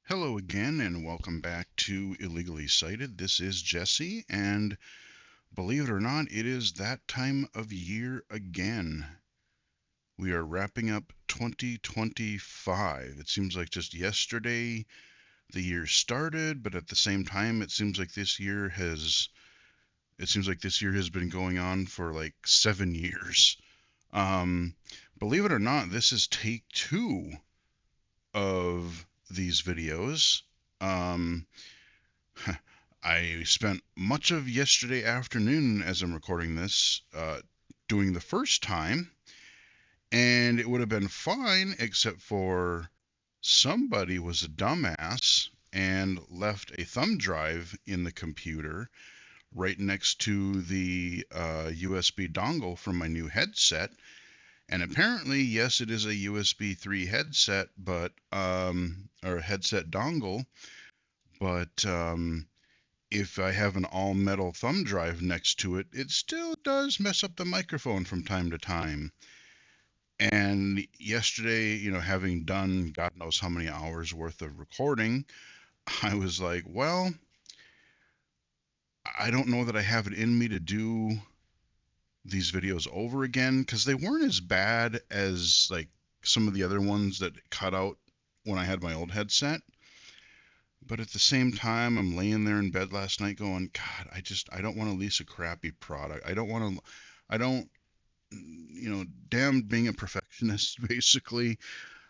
Hello again, and welcome back to Illegally Cited. This is Jesse, and believe it or not, it is that time of year again. We are wrapping up 2025. It seems like just yesterday the year started, but at the same time, it seems like this year has been going on for like 7 years. Um, believe it or not, this is take two of these videos. Um, I spent much of yesterday afternoon as I'm recording this doing the first time, and it would have been fine except for somebody was a dumbass and left a thumb drive in the computer right next to the USB dongle from my new headset. And apparently, yes, it is a USB 3 headset, but or headset dongle, but if I have an all metal thumb drive next to it, it still does mess up the microphone from time to time. And yesterday, having done God knows how many hours worth of recording, I was like, well, I don't know that I have it in me to do these videos over again because they weren't as bad as like some of the other ones that cut out when I had my old headset. But at the same time, I'm laying there in bed last night going, God, I don't want to lease a crappy product. I don't, damn being a perfectionist, basically.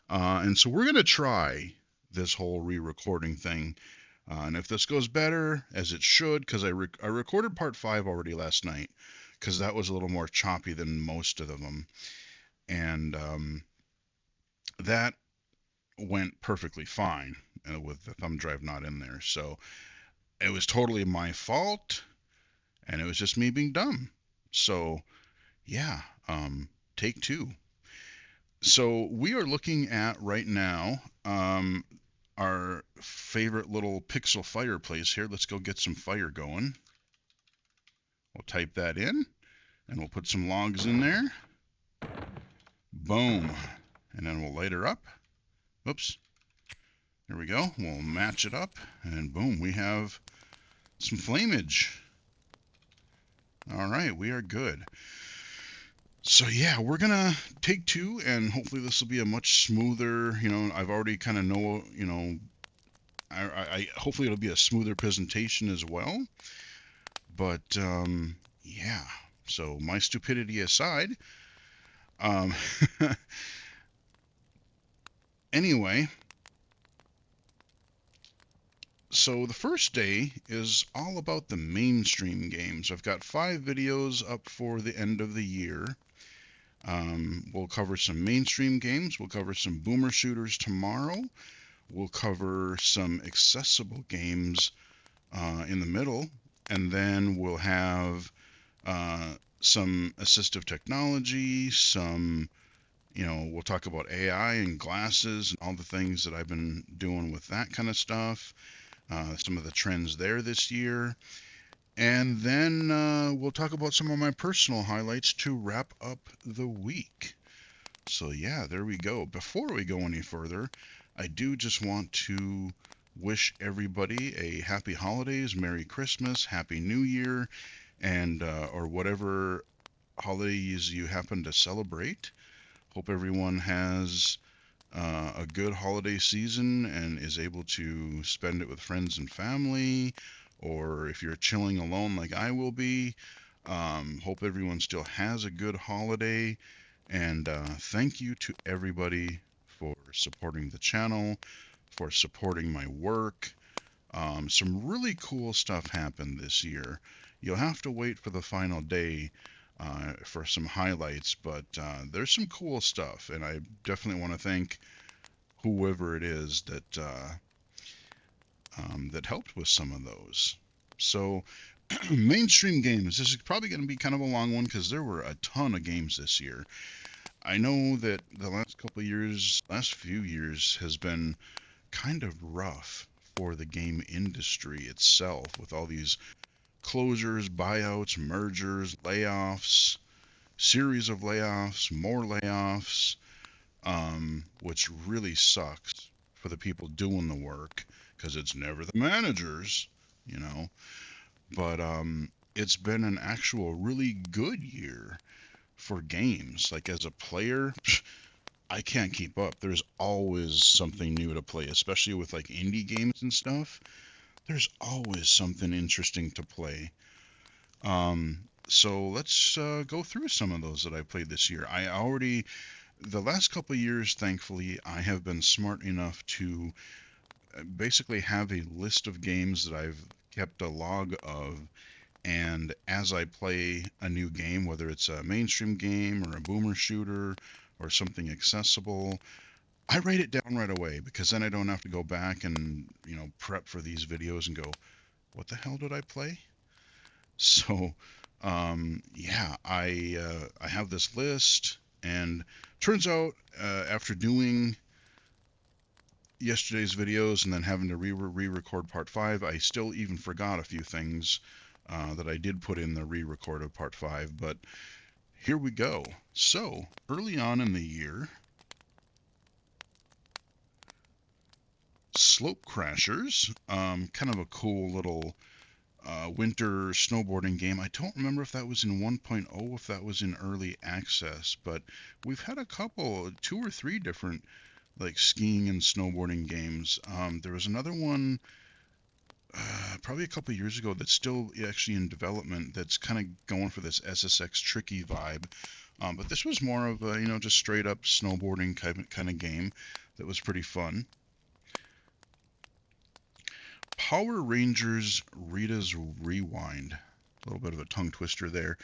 And so we're going to try this whole re recording thing. And if this goes better, as it should, because I recorded part five already last night, because that was a little more choppy than most of them. And that went perfectly fine with the thumb drive not in there. So it was totally my fault, and it was just me being dumb. So yeah, take two. So we are looking at right now our favorite little pixel fireplace here. Let's go get some fire going. We'll type that in, and we'll put some logs in there. Boom, and then we'll light her up. Oops, there we go. We'll match it up, and boom, we have some flamage. All right, we are good. So yeah, we're gonna take two, and hopefully this will be a much smoother. I've already kind of know. I hopefully it'll be a smoother presentation as well. But yeah. So my stupidity aside, um, anyway. So the first day is all about the mainstream games. I've got 5 videos up for the end of the year. We'll cover some mainstream games. We'll cover some boomer shooters tomorrow. We'll cover some accessible games in the middle, and then we'll have some assistive technology, we'll talk about AI and glasses and all the things that I've been doing with that kind of stuff, some of the trends there this year. And then we'll talk about some of my personal highlights to wrap up the week. So, yeah, there we go. Before we go any further, I do just want to wish everybody a happy holidays, Merry Christmas, Happy New Year, and or whatever holidays you happen to celebrate. Hope everyone has a good holiday season and is able to spend it with friends and family, or if you're chilling alone like I will be, hope everyone still has a good holiday. And thank you to everybody for supporting the channel, for supporting my work. Some really cool stuff happened this year. You'll have to wait for the final day for some highlights, but there's some cool stuff, and I definitely want to thank whoever it is that helped with some of those. So, mainstream games. This is probably going to be kind of a long one because there were a ton of games this year. I know that the last few years, has been kind of rough for the game industry itself with all these closures, buyouts, mergers, layoffs, series of layoffs, more layoffs, which really sucks for the people doing the work, because it's never the managers, you know. But it's been an actual really good year for games. Like as a player, I can't keep up. There's always something new to play, especially with like indie games and stuff. There's always something interesting to play. So let's go through some of those that I played this year. The last couple of years, thankfully, I have been smart enough to basically have a list of games that I've kept a log of. And as I play a new game, whether it's a mainstream game or a boomer shooter or something accessible, I write it down right away because then I don't have to go back and, prep for these videos and go, what the hell did I play? So, yeah, I have this list, and turns out after doing yesterday's videos and then having to re-record part 5, I still even forgot a few things that I did put in the re-record of part 5, but here we go. So, early on in the year, Slope Crashers, kind of a cool little winter snowboarding game. I don't remember if that was in 1.0, if that was in early access, but we've had a couple, 2 or 3 different like skiing and snowboarding games. There was another one probably a couple years ago that's still actually in development that's kind of going for this SSX tricky vibe. But this was more of a, just straight up snowboarding kind of game that was pretty fun. Power Rangers Rita's Rewind. A little bit of a tongue twister there.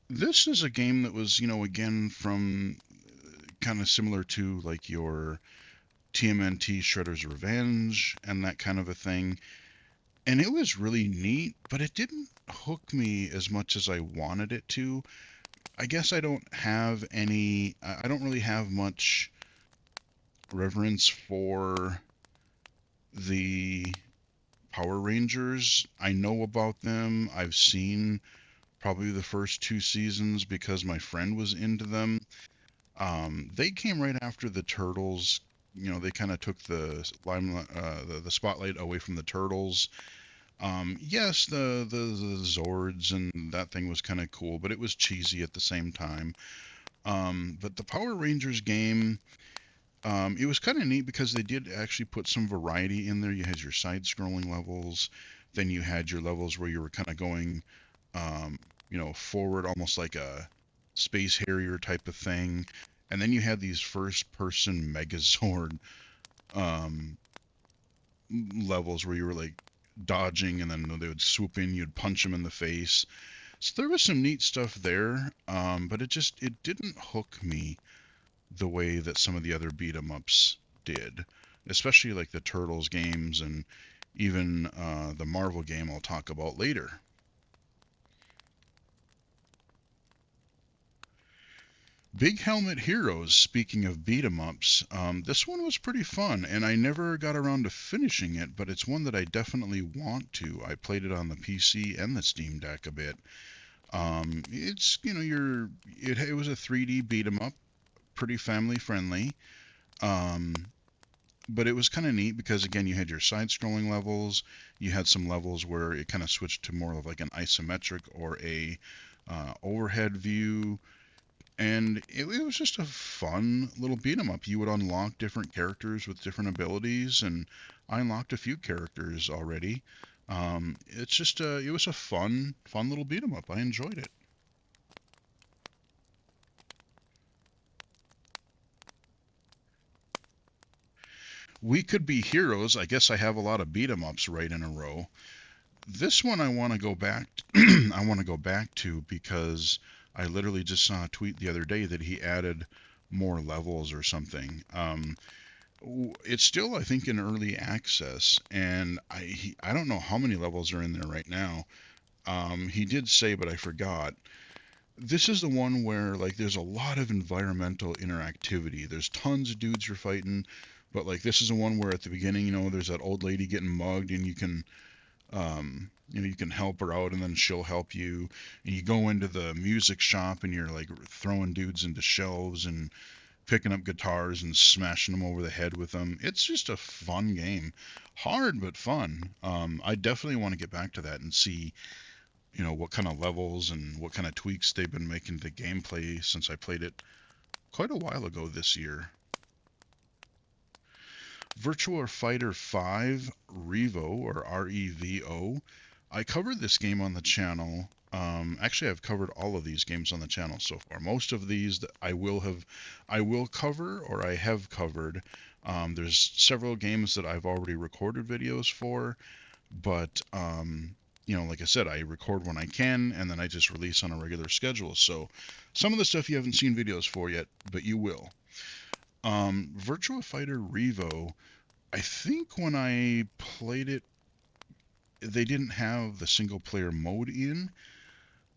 This is a game that was, again, from kind of similar to like your TMNT Shredder's Revenge and that kind of a thing. And it was really neat, but it didn't hook me as much as I wanted it to. I guess I don't really have much reverence for the Power Rangers. I know about them. I've seen probably the first 2 seasons because my friend was into them. They came right after the Turtles. They kind of took the limelight, the spotlight away from the Turtles. Yes, the Zords and that thing was kind of cool, but it was cheesy at the same time. But the Power Rangers game, it was kind of neat because they did actually put some variety in there. You had your side-scrolling levels, then you had your levels where you were kind of going, forward, almost like a Space Harrier type of thing, and then you had these first-person Megazord um, levels where you were like dodging, and then they would swoop in, you'd punch them in the face. So there was some neat stuff there, but it didn't hook me the way that some of the other beat 'em ups did, especially like the Turtles games and even the Marvel game I'll talk about later. Big Helmet Heroes, speaking of beat 'em ups, this one was pretty fun, and I never got around to finishing it, but it's one that I definitely want to. I played it on the PC and the Steam Deck a bit. It's, it was a 3D beat 'em up, pretty family friendly. But it was kind of neat because, again, you had your side-scrolling levels. You had some levels where it kind of switched to more of like an isometric or a overhead view. And it was just a fun little beat 'em up. You would unlock different characters with different abilities, and I unlocked a few characters already. It was a fun little beat 'em up. I enjoyed it. We Could Be Heroes. I guess I have a lot of beat 'em ups right in a row. This one I want to go back. I want to go back to because I literally just saw a tweet the other day that he added more levels or something. It's still, I think, in early access, and I don't know how many levels are in there right now. He did say, but I forgot. This is the one where like there's a lot of environmental interactivity. There's tons of dudes you're fighting, but like this is the one where at the beginning, there's that old lady getting mugged, and you can help her out, and then she'll help you. And you go into the music shop, and you're like throwing dudes into shelves, and picking up guitars and smashing them over the head with them. It's just a fun game. Hard, but fun. I definitely want to get back to that and see, what kind of levels and what kind of tweaks they've been making to gameplay since I played it quite a while ago this year. Virtua Fighter 5 Revo, or REVO. I covered this game on the channel. Actually, I've covered all of these games on the channel so far. Most of these that I will cover, or I have covered. There's several games that I've already recorded videos for, but like I said, I record when I can, and then I just release on a regular schedule. So some of the stuff you haven't seen videos for yet, but you will. Virtua Fighter Revo, I think when I played it, they didn't have the single player mode in,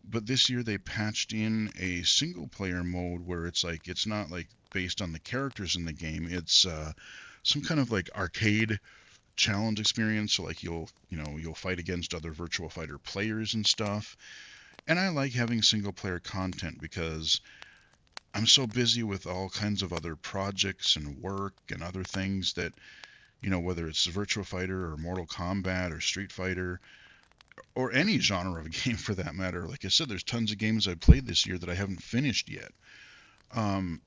but this year they patched in a single player mode where it's not like based on the characters in the game. It's some kind of like arcade challenge experience. So like you'll fight against other Virtua Fighter players and stuff. And I like having single player content because I'm so busy with all kinds of other projects and work and other things that, whether it's Virtua Fighter or Mortal Kombat or Street Fighter or any genre of game for that matter. Like I said, there's tons of games I played this year that I haven't finished yet. Um,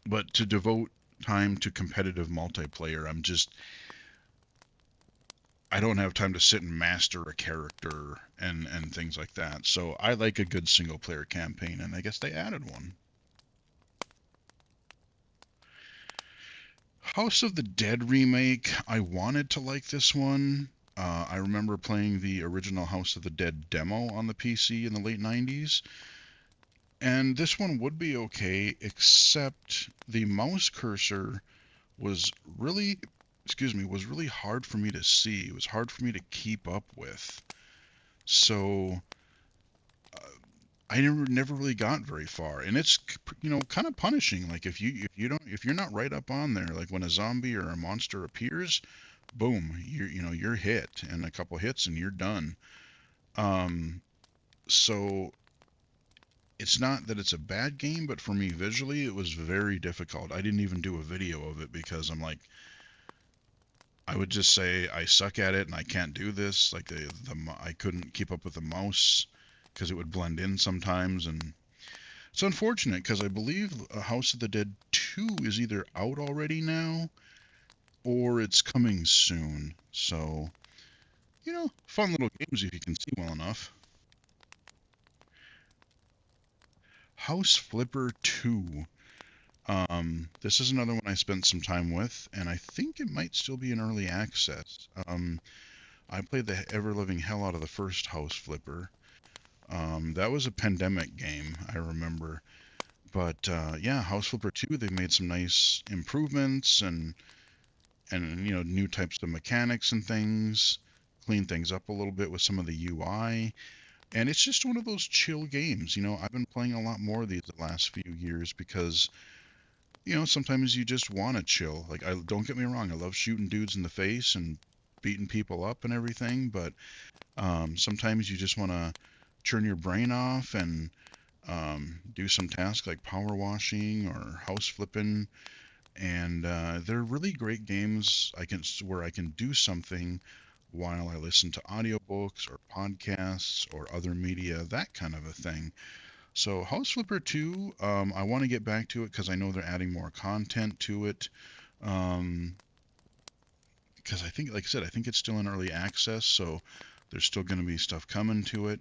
but to devote time to competitive multiplayer, I don't have time to sit and master a character and things like that. So I like a good single player campaign, and I guess they added one. House of the Dead remake, I wanted to like this one. I remember playing the original House of the Dead demo on the PC in the late 90s. And this one would be okay, except the mouse cursor was really, was really hard for me to see. It was hard for me to keep up with. So I never really got very far, and it's kind of punishing. Like if you're not right up on there, like when a zombie or a monster appears, boom, you're hit, and a couple hits and you're done. So it's not that it's a bad game, but for me visually it was very difficult. I didn't even do a video of it because I'm like, I would just say I suck at it and I can't do this. Like I couldn't keep up with the mouse because it would blend in sometimes, and it's unfortunate because I believe House of the Dead 2 is either out already now or it's coming soon. So, fun little games if you can see well enough. House Flipper 2. This is another one I spent some time with, and I think it might still be in early access. I played the ever-living hell out of the first House Flipper. That was a pandemic game, I remember. But yeah, House Flipper 2, they made some nice improvements and new types of mechanics and things, clean things up a little bit with some of the UI. And it's just one of those chill games. I've been playing a lot more of these the last few years because sometimes you just want to chill. Like, don't get me wrong, I love shooting dudes in the face and beating people up and everything, but sometimes you just want to turn your brain off and do some tasks like power washing or house flipping. And they're really great games where I can do something while I listen to audiobooks or podcasts or other media, that kind of a thing. So House Flipper 2, I want to get back to it because I know they're adding more content to it. Because I think, like I said, I think it's still in early access, so there's still going to be stuff coming to it.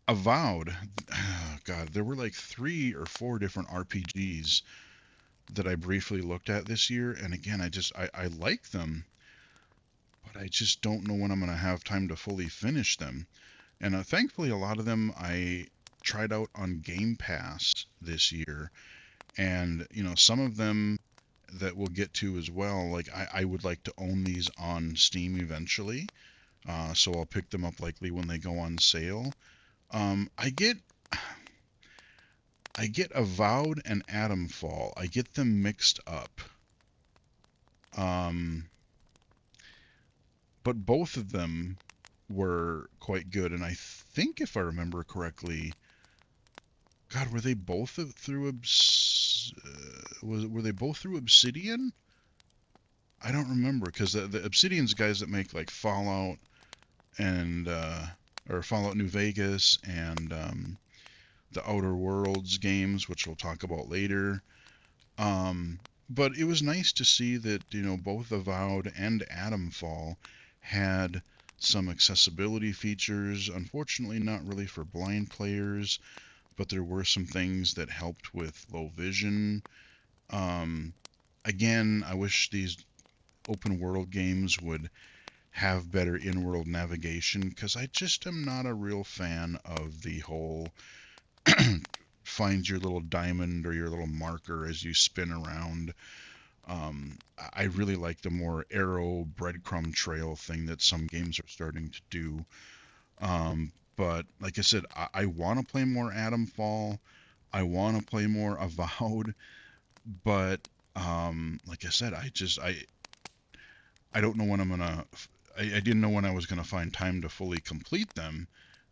Avowed, oh God, there were like 3 or 4 different RPGs that I briefly looked at this year, and again, I like them, but I just don't know when I'm going to have time to fully finish them. And thankfully, a lot of them I tried out on Game Pass this year, and some of them that we'll get to as well. Like I would like to own these on Steam eventually, so I'll pick them up likely when they go on sale. I get Avowed and Atomfall. I get them mixed up. But both of them were quite good, and I think if I remember correctly, God, were they both through were they both through Obsidian? I don't remember because the Obsidian's guys that make like Fallout and or Fallout New Vegas and the Outer Worlds games, which we'll talk about later. But it was nice to see that, you know, both Avowed and Atomfall had some accessibility features. Unfortunately, not really for blind players, but there were some things that helped with low vision. Um, Again, I wish these open world games would have better in-world navigation because I just am not a real fan of the whole find your little diamond or your little marker as you spin around. I really like the more arrow breadcrumb trail thing that some games are starting to do. But like I said, I want to play more Atomfall. I want to play more Avowed, but like I said, I don't know when I'm gonna. I didn't know when I was gonna find time to fully complete them,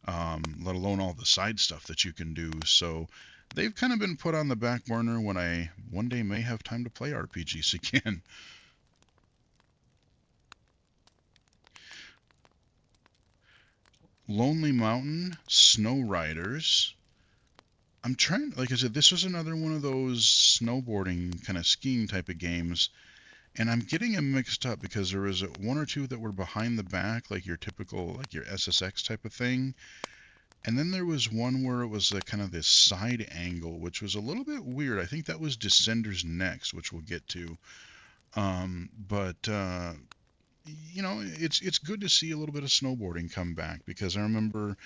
let alone all the side stuff that you can do. So they've kind of been put on the back burner when I one day may have time to play RPGs again. Lonely Mountain, Snow Riders. I'm trying, like I said, this was another one of those snowboarding kind of skiing type of games, and I'm getting them mixed up because there was one or two that were behind the back, like your typical, like your SSX type of thing, and then there was one where it was a kind of this side angle, which was a little bit weird. I think that was Descenders Next, which we'll get to. But you know, it's good to see a little bit of snowboarding come back because I remember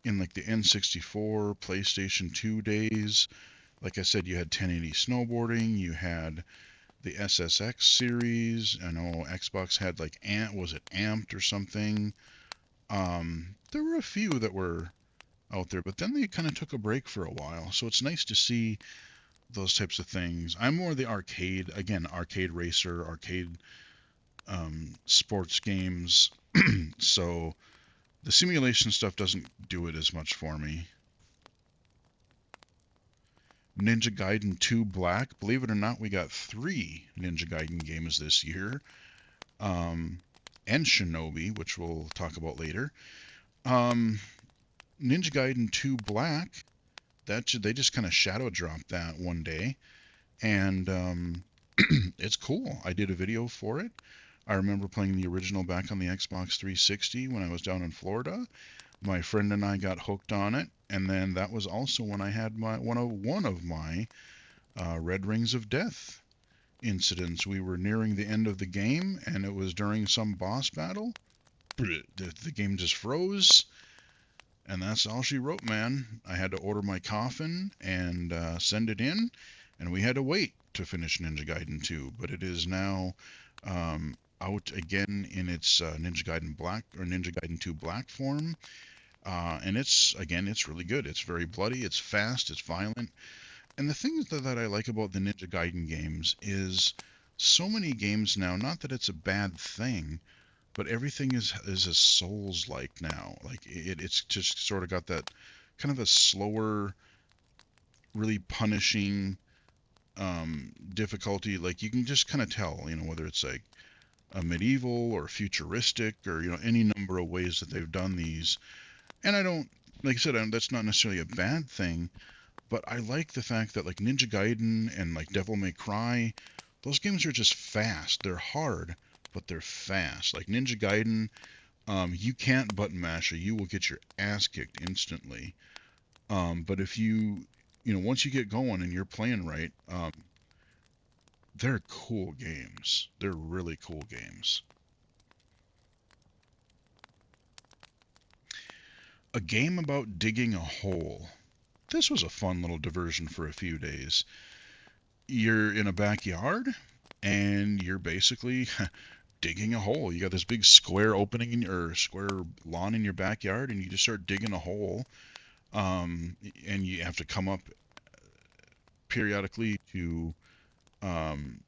in like the N64, PlayStation 2 days, like I said, you had 1080 snowboarding, you had the SSX series. I know Xbox had like was it Amped or something? There were a few that were out there, but then they kind of took a break for a while. So it's nice to see those types of things. I'm more the arcade, again, arcade racer, arcade sports games. So the simulation stuff doesn't do it as much for me. Ninja Gaiden 2 Black. Believe it or not, we got 3 Ninja Gaiden games this year. And Shinobi, which we'll talk about later. Um, Ninja Gaiden 2 Black, they just kind of shadow dropped that one day, and it's cool. I did a video for it. I remember playing the original back on the Xbox 360 when I was down in Florida. My friend and I got hooked on it, and then that was also when I had my one of my Red Rings of Death incidents. We were nearing the end of the game, and it was during some boss battle. The game just froze, and that's all she wrote, man. I had to order my coffin and send it in, and we had to wait to finish Ninja Gaiden 2. But it is now out again in its Ninja Gaiden Black or Ninja Gaiden 2 Black form. And it's really good. It's very bloody, it's fast, it's violent. And the thing that I like about the Ninja Gaiden games is so many games now, not that it's a bad thing, but everything is a Souls like now. Like it's just sort of got that kind of a slower, really punishing difficulty. Like you can just kind of tell, you know, whether it's like a medieval or futuristic or, you know, any number of ways that they've done these. And I don't, like I said, that's not necessarily a bad thing, but I like the fact that like Ninja Gaiden and like Devil May Cry, those games are just fast. They're hard, but they're fast. Like Ninja Gaiden, you can't button mash or you will get your ass kicked instantly. But if you know, once you get going and you're playing right, they're cool games. They're really cool games. A game about digging a hole. This was a fun little diversion for a few days. You're in a backyard and you're basically digging a hole. You got this big square opening in your square lawn in your backyard, and you just start digging a hole. And you have to come up periodically to um,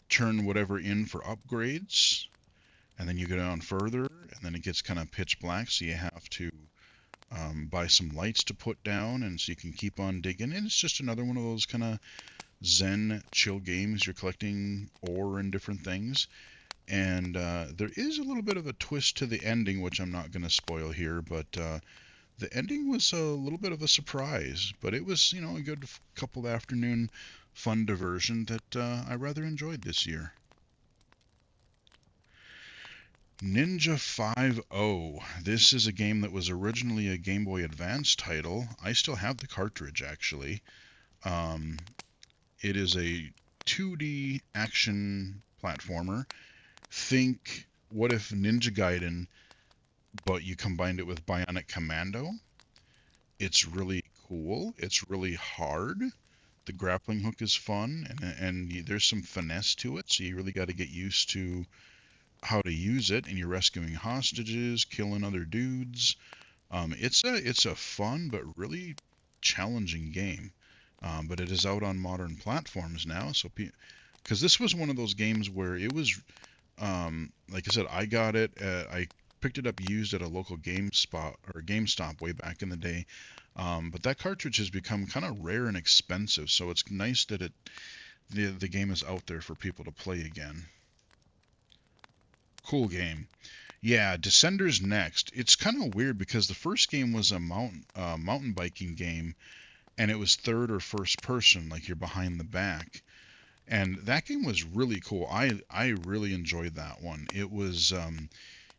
turn whatever in for upgrades, and then you go down further, and then it gets kind of pitch black, so you have to buy some lights to put down, and so you can keep on digging. And it's just another one of those kind of zen chill games. You're collecting ore and different things. And there is a little bit of a twist to the ending, which I'm not going to spoil here, but the ending was a little bit of a surprise. But it was, a good couple afternoon fun diversion that I rather enjoyed this year. Ninja 5-0. This is a game that was originally a Game Boy Advance title. I still have the cartridge, actually. Um, it is a 2D action platformer. Think, what if Ninja Gaiden, but you combined it with Bionic Commando? It's really cool. It's really hard. The grappling hook is fun, and there's some finesse to it, so you really got to get used to how to use it, and you're rescuing hostages, killing other dudes. It's a fun but really challenging game. But it is out on modern platforms now, so because this was one of those games where it was, like I said, I got it. I picked it up used at a local GameStop way back in the day. But that cartridge has become kind of rare and expensive, so it's nice that the game is out there for people to play again. Cool game. Yeah, Descenders next. It's kind of weird because the first game was a mountain biking game, and it was third or first person, like you're behind the back. And that game was really cool. I really enjoyed that one. It was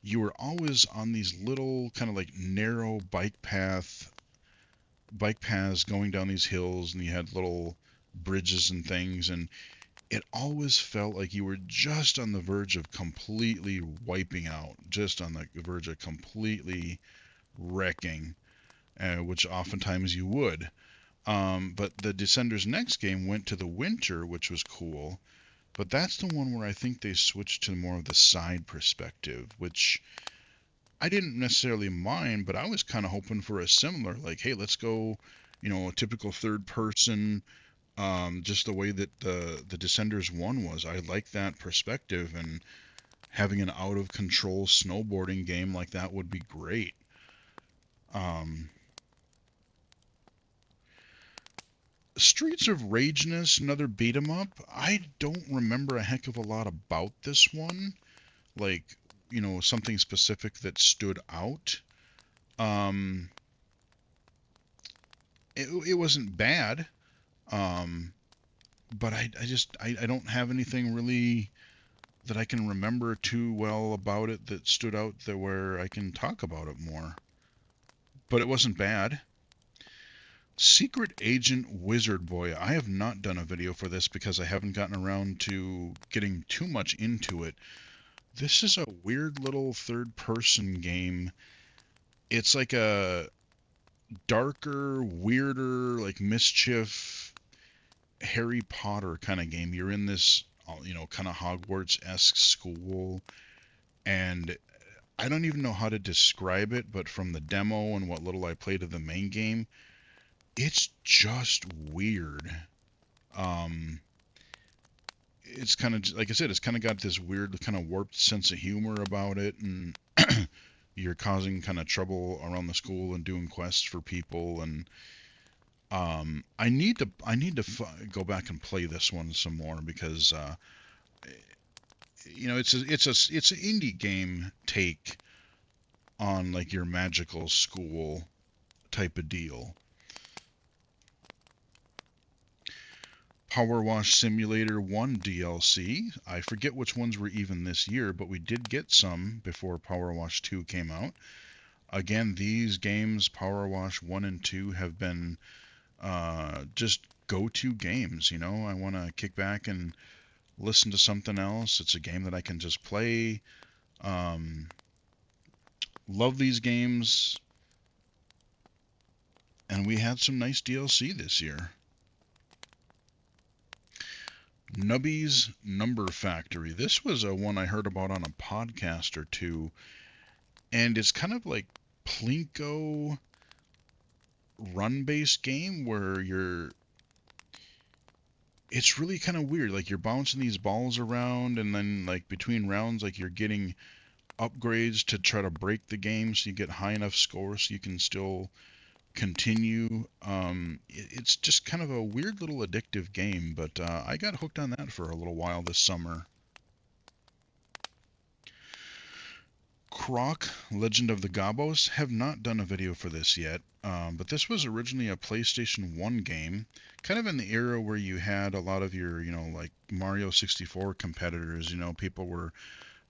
you were always on these little kind of like narrow bike paths going down these hills, and you had little bridges and things, and it always felt like you were just on the verge of completely wiping out, just on the verge of completely wrecking, which oftentimes you would. But the Descenders next game went to the winter, which was cool. But that's the one where I think they switched to more of the side perspective, which I didn't necessarily mind, but I was kind of hoping for a similar, like, hey, let's go, a typical third person, just the way that the Descenders one was. I like that perspective, and having an out of control snowboarding game like that would be great. Um, Streets of Rageness, another beat 'em up. I don't remember a heck of a lot about this one, like something specific that stood out. Um, it wasn't bad, um, but I don't have anything really that I can remember too well about it that stood out that where I can talk about it more. But it wasn't bad. Secret Agent Wizard Boy. I have not done a video for this because I haven't gotten around to getting too much into it. This is a weird little third-person game. It's like a darker, weirder, like mischief, Harry Potter kind of game. You're in this, kind of Hogwarts-esque school, and I don't even know how to describe it, but from the demo and what little I played of the main game, it's just weird. Um, it's kind of, like I said, it's kind of got this weird, kind of warped sense of humor about it, and you're causing kind of trouble around the school and doing quests for people, and I need to go back and play this one some more because it's an indie game take on like your magical school type of deal. Power Wash Simulator 1 DLC. I forget which ones were even this year, but we did get some before Power Wash 2 came out. Again, these games, Power Wash 1 and 2, have been just go-to games. I want to kick back and listen to something else. It's a game that I can just play. Love these games. And we had some nice DLC this year. Nubby's Number Factory. This was a one I heard about on a podcast or two, and it's kind of like Plinko run-based game where it's really kind of weird. Like you're bouncing these balls around, and then like between rounds, like you're getting upgrades to try to break the game so you get high enough scores so you can still continue. It's just kind of a weird little addictive game, but I got hooked on that for a little while this summer. Croc, Legend of the Gobos, have not done a video for this yet, but this was originally a PlayStation 1 game, kind of in the era where you had a lot of your, like Mario 64 competitors, people were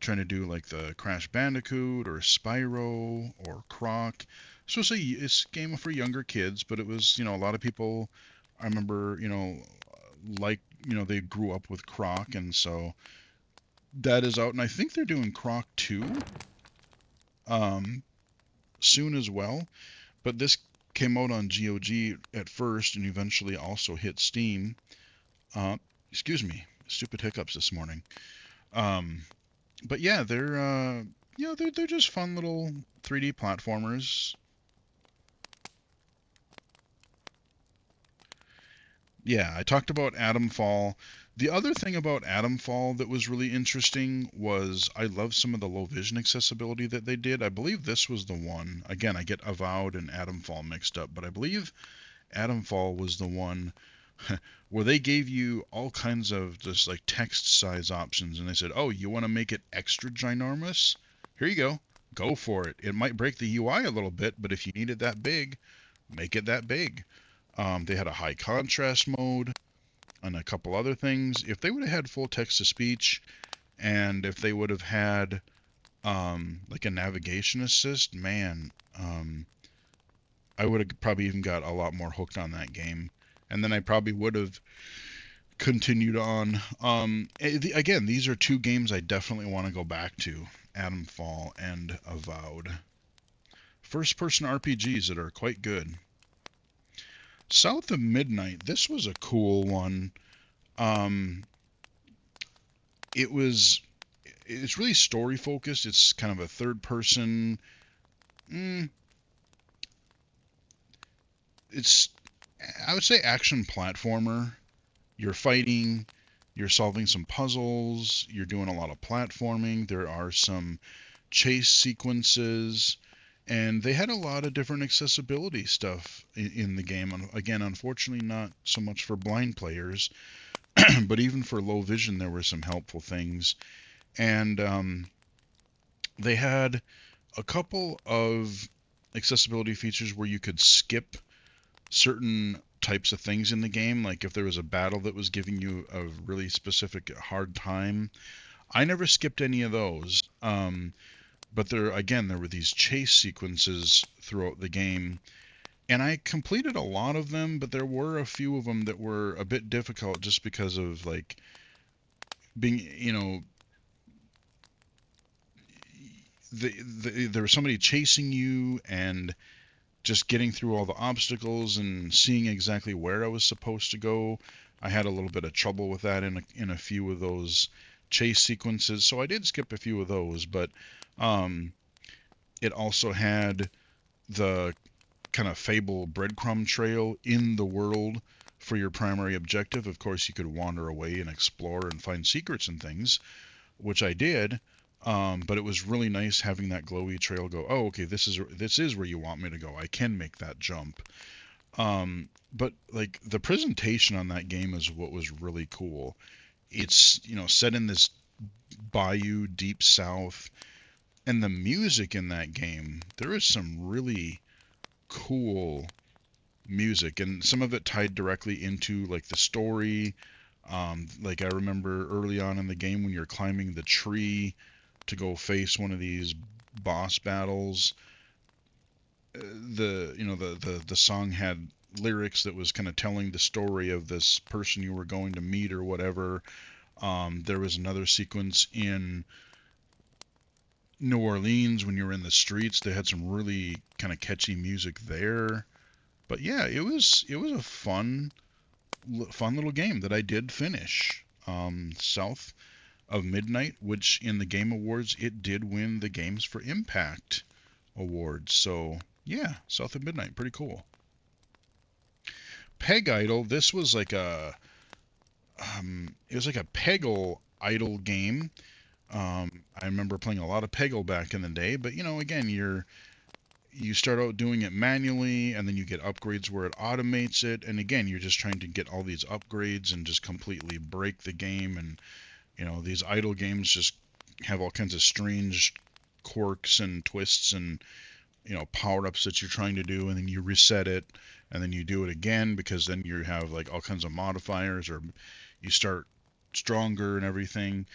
trying to do like the Crash Bandicoot or Spyro or Croc. So it's a game for younger kids, but it was, a lot of people, I remember, like, they grew up with Croc, and so that is out, and I think they're doing Croc 2 um, soon as well. But this came out on GOG at first and eventually also hit Steam. Uh, Excuse me, stupid hiccups this morning. Um, but yeah, they're just fun little 3D platformers. Yeah, I talked about Atom Fall. The other thing about Atom Fall that was really interesting was I love some of the low vision accessibility that they did. I believe this was the one. Again, I get Avowed and Atom Fall mixed up, but I believe Atom Fall was the one where they gave you all kinds of just like text size options, and they said, "Oh, you want to make it extra ginormous? Here you go. Go for it. It might break the UI a little bit, but if you need it that big, make it that big." They had a high contrast mode and a couple other things. If they would have had full text to speech, and if they would have had like a navigation assist, man, I would have probably even got a lot more hooked on that game. And then I probably would have continued on. Again, these are two games I definitely want to go back to: Atom Fall and Avowed. First person RPGs that are quite good. South of Midnight, this was a cool one. Um, it's really story focused. It's kind of a third person. Mm, it's I would say action platformer. You're fighting, you're solving some puzzles, you're doing a lot of platforming. There are some chase sequences, and they had a lot of different accessibility stuff in the game. Again, unfortunately, not so much for blind players, but even for low vision, there were some helpful things. And they had a couple of accessibility features where you could skip certain types of things in the game. Like if there was a battle that was giving you a really specific hard time, I never skipped any of those. But there were these chase sequences throughout the game, and I completed a lot of them, but there were a few of them that were a bit difficult just because of like being, there was somebody chasing you and just getting through all the obstacles and seeing exactly where I was supposed to go. I had a little bit of trouble with that in a few of those chase sequences, so I did skip a few of those. But it also had the kind of Fable breadcrumb trail in the world for your primary objective. Of course, you could wander away and explore and find secrets and things, which I did. But it was really nice having that glowy trail go, oh, okay, this is where you want me to go. I can make that jump. But like the presentation on that game is what was really cool. It's, set in this bayou deep south, and the music in that game, there is some really cool music, and some of it tied directly into like the story. Like I remember early on in the game when you're climbing the tree to go face one of these boss battles, the song had lyrics that was kind of telling the story of this person you were going to meet or whatever. There was another sequence in New Orleans when you were in the streets. They had some really kind of catchy music there. But yeah, it was a fun little game that I did finish. South of Midnight, which in the Game Awards it did win the Games for Impact Awards. So yeah, South of Midnight, pretty cool. Peg Idol, this was like a it was like a Peggle Idol game I remember playing a lot of Peggle back in the day, but again, you start out doing it manually, and then you get upgrades where it automates it, and again, you're just trying to get all these upgrades and just completely break the game. And these idle games just have all kinds of strange quirks and twists and power ups that you're trying to do, and then you reset it, and then you do it again because then you have like all kinds of modifiers, or you start stronger and everything.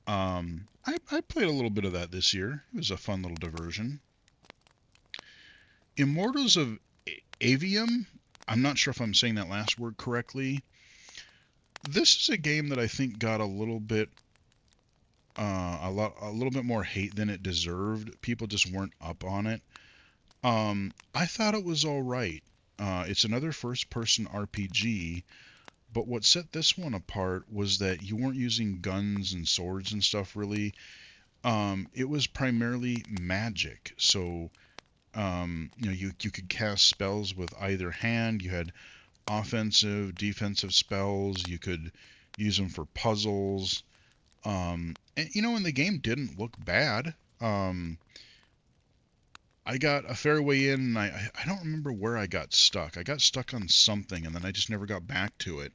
I played a little bit of that this year. It was a fun little diversion. Immortals of Avium. I'm not sure if I'm saying that last word correctly. This is a game that I think got a little bit a little bit more hate than it deserved. People just weren't up on it. I thought it was all right. It's another first-person RPG, but what set this one apart was that you weren't using guns and swords and stuff really. It was primarily magic. So, you could cast spells with either hand. You had offensive, defensive spells. You could use them for puzzles. And the game didn't look bad. I got a fair way in, and I don't remember where I got stuck. I got stuck on something, and then I just never got back to it.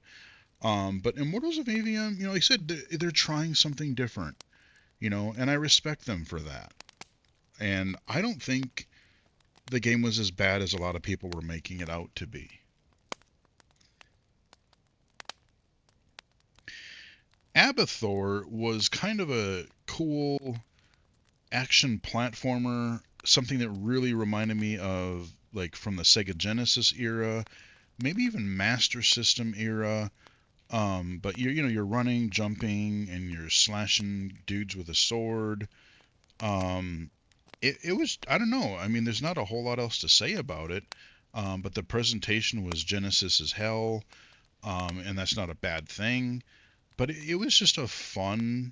But Immortals of Avium, like I said, they're trying something different, and I respect them for that. And I don't think the game was as bad as a lot of people were making it out to be. Abathor was kind of a cool action platformer, something that really reminded me of like from the Sega Genesis era, maybe even Master System era. But you're running, jumping, and you're slashing dudes with a sword. Um, it was, I don't know. I mean, there's not a whole lot else to say about it. But the presentation was Genesis as hell, and that's not a bad thing. But it was just a fun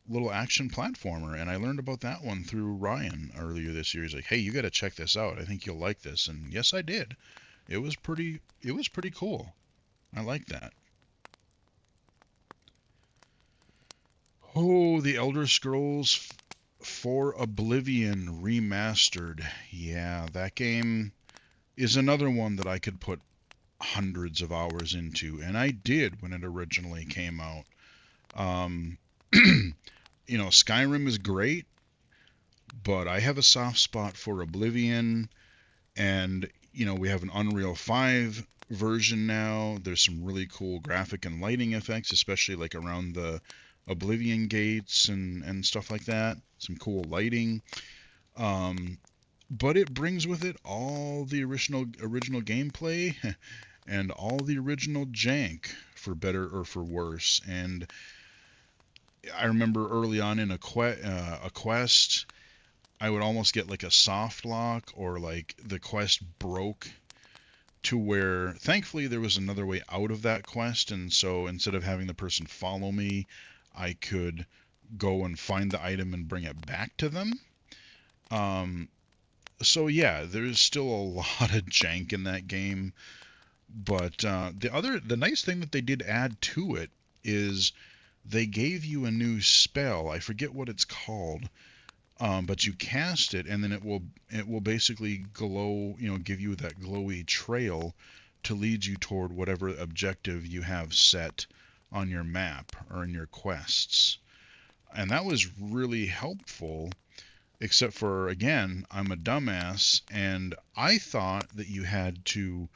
little action platformer, and I learned about that one through Ryan earlier this year. He's like, "Hey, you got to check this out. I think you'll like this." And yes, I did. It was pretty cool. I like that. Oh, the Elder Scrolls for Oblivion remastered. Yeah, that game is another one that I could put hundreds of hours into, and I did when it originally came out. Um, Skyrim is great, but I have a soft spot for Oblivion, and we have an Unreal 5 version now. There's some really cool graphic and lighting effects, especially like around the Oblivion gates and stuff like that. Some cool lighting. Um, but it brings with it all the original gameplay and all the original jank, for better or for worse. And I remember early on in a quest, I would almost get like a soft lock, or like the quest broke to where thankfully there was another way out of that quest, and so instead of having the person follow me, I could go and find the item and bring it back to them. Um, so yeah, there's still a lot of jank in that game, but the nice thing that they did add to it is they gave you a new spell. I forget what it's called, but you cast it, and then it will basically glow, give you that glowy trail to lead you toward whatever objective you have set on your map or in your quests. And that was really helpful, except for, again, I'm a dumbass, and I thought that you had to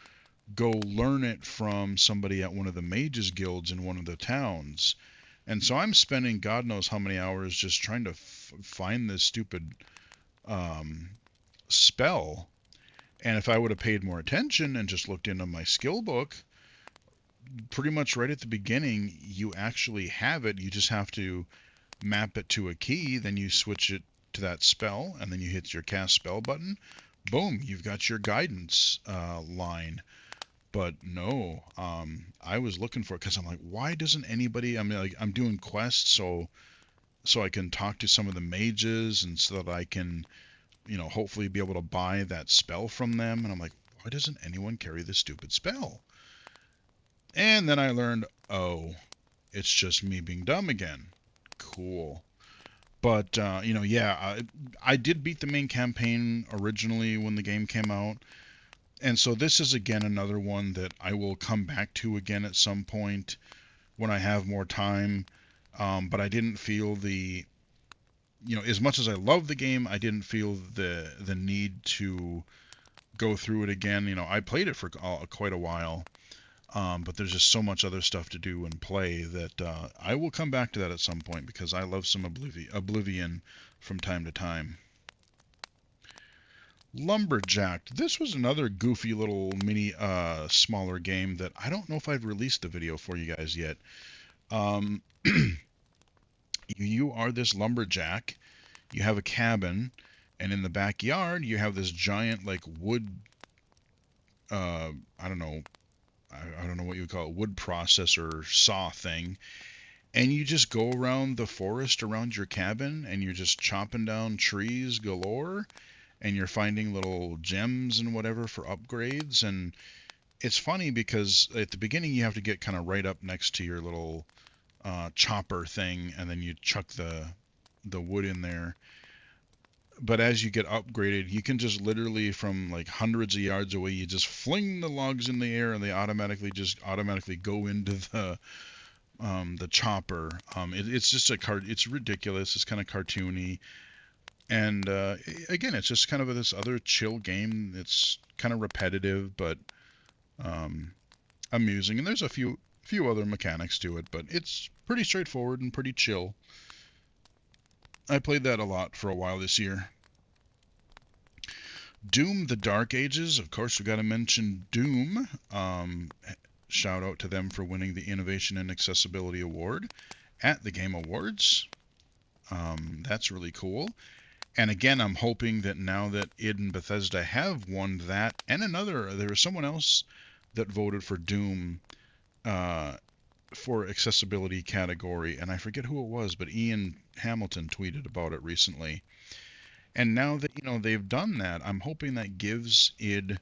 go learn it from somebody at one of the mages guilds in one of the towns. And so I'm spending God knows how many hours just trying to find this stupid um, spell. And if I would have paid more attention and just looked into my skill book, pretty much right at the beginning, you actually have it. You just have to map it to a key, then you switch it to that spell, and then you hit your cast spell button. Boom, you've got your guidance line. But no, I was looking for it because I'm like, why doesn't anybody? I mean, like, I'm doing quests so I can talk to some of the mages, and so that I can, hopefully be able to buy that spell from them. And I'm like, why doesn't anyone carry this stupid spell? And then I learned, oh, it's just me being dumb again. Cool. But yeah, I did beat the main campaign originally when the game came out, and so this is again another one that I will come back to again at some point when I have more time. But I didn't feel as much as I love the game, I didn't feel the need to go through it again. I played it for quite a while, but there's just so much other stuff to do and play that I will come back to that at some point because I love some Oblivion from time to time. Lumberjack. This was another goofy little mini, smaller game that I don't know if I've released the video for you guys yet. Um, you are this lumberjack. You have a cabin, and in the backyard you have this giant like wood. I don't know. I don't know what you would call it, wood processor saw thing, and you just go around the forest around your cabin, and you're just chopping down trees galore, and you're finding little gems and whatever for upgrades. And it's funny because at the beginning you have to get kind of right up next to your little chopper thing, and then you chuck the wood in there. But as you get upgraded, you can just literally from like hundreds of yards away, you just fling the logs in the air, and they automatically go into the chopper. It's just it's ridiculous. It's kind of cartoony, and again, it's just kind of this other chill game. It's kind of repetitive, but um, amusing. And there's a few other mechanics to it, but it's pretty straightforward and pretty chill. I played that a lot for a while this year. Doom: The Dark Ages. Of course, we've got to mention Doom. Shout out to them for winning the Innovation and Accessibility Award at the Game Awards. That's really cool. And again, I'm hoping that now that id and Bethesda have won that, and there was someone else that voted for Doom for accessibility category, and I forget who it was, but Ian Hamilton tweeted about it recently. And now that they've done that, I'm hoping that gives id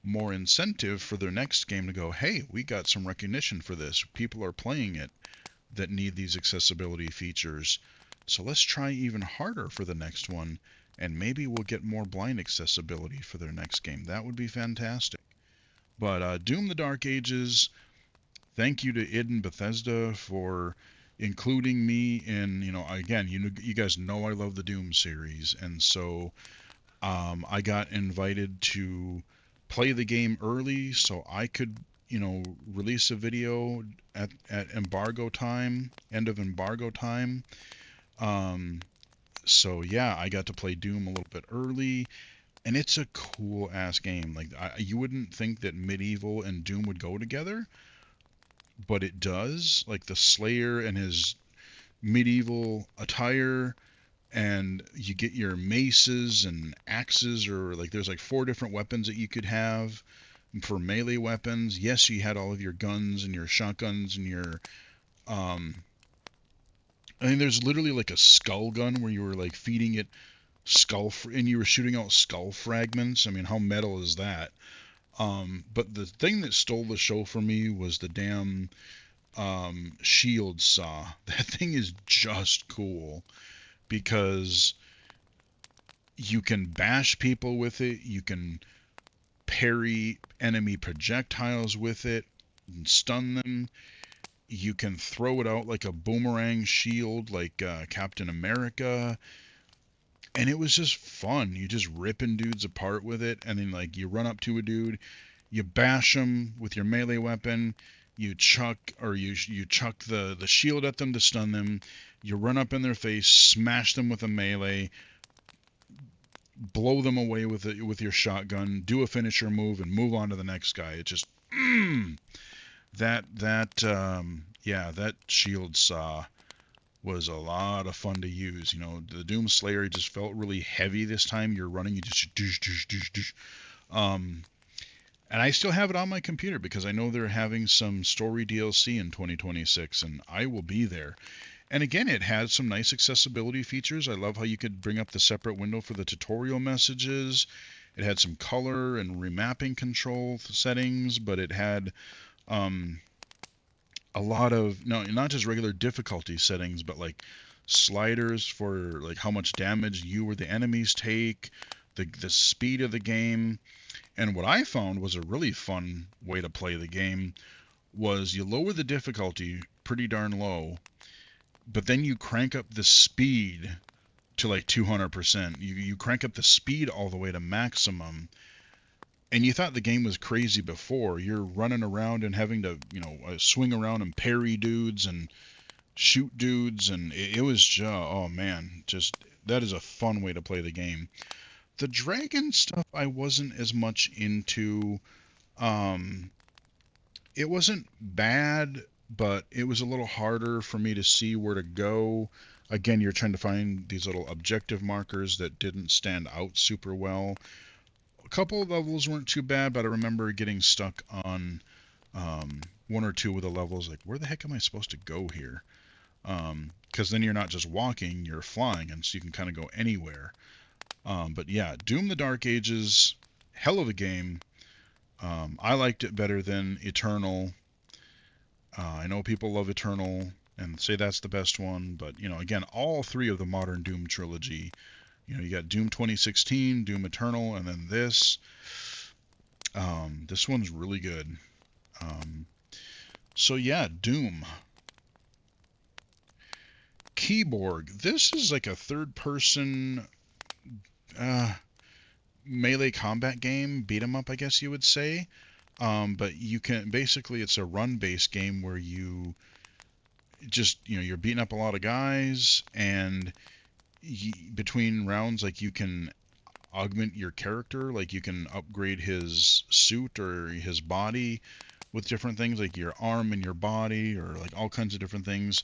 more incentive for their next game to go, hey, we got some recognition for this. People are playing it that need these accessibility features. So let's try even harder for the next one, and maybe we'll get more blind accessibility for their next game. That would be fantastic. But Doom: The Dark Ages, thank you to id and Bethesda for including me in, again, you guys know I love the Doom series, and so I got invited to play the game early so I could, release a video at embargo time, end of embargo time. So yeah, I got to play Doom a little bit early, and it's a cool ass game. Like you wouldn't think that medieval and Doom would go together, but it does. Like the Slayer and his medieval attire, and you get your maces and axes, or like there's like 4 different weapons that you could have for melee weapons. Yes, you had all of your guns and your shotguns and your I mean, there's literally like a skull gun where you were like feeding it and you were shooting out skull fragments. I mean, how metal is that? But the thing that stole the show for me was the damn shield saw. That thing is just cool because you can bash people with it, you can parry enemy projectiles with it and stun them. You can throw it out like a boomerang shield, like Captain America. And it was just fun. You just ripping dudes apart with it, and then like you run up to a dude, you bash them with your melee weapon, you chuck the shield at them to stun them, you run up in their face, smash them with a melee, blow them away with your shotgun, do a finisher move, and move on to the next guy. It just that shield saw was a lot of fun to use. The Doom Slayer just felt really heavy this time. You're running, you just douche, douche, douche, douche. And I still have it on my computer because I know they're having some story DLC in 2026, and I will be there. And again, it had some nice accessibility features. I love how you could bring up the separate window for the tutorial messages. It had some color and remapping control settings, but it had a lot of not just regular difficulty settings, but like sliders for like how much damage you or the enemies take, the speed of the game. And what I found was a really fun way to play the game was you lower the difficulty pretty darn low, but then you crank up the speed to like 200%. You crank up the speed all the way to maximum. And you thought the game was crazy before. You're running around and having to, swing around and parry dudes and shoot dudes, and it was just, oh man, just that is a fun way to play the game. The dragon stuff I wasn't as much into. Um, it wasn't bad, but it was a little harder for me to see where to go. Again, you're trying to find these little objective markers that didn't stand out super well. A couple of levels weren't too bad, but I remember getting stuck on one or two of the levels. Like, where the heck am I supposed to go here? Because then you're not just walking, you're flying, and so you can kind of go anywhere. But yeah, Doom the Dark Ages, hell of a game. I liked it better than Eternal. I know people love Eternal and say that's the best one, but again, all three of the modern Doom trilogy. You got Doom 2016, Doom Eternal, and then this. This one's really good. So yeah, Doom. Keyboard. This is like a third-person melee combat game, beat 'em up, I guess you would say. But you can basically, it's a run-based game where you just you're beating up a lot of guys, and between rounds, like, you can augment your character, like you can upgrade his suit or his body with different things, like your arm and your body, or like all kinds of different things.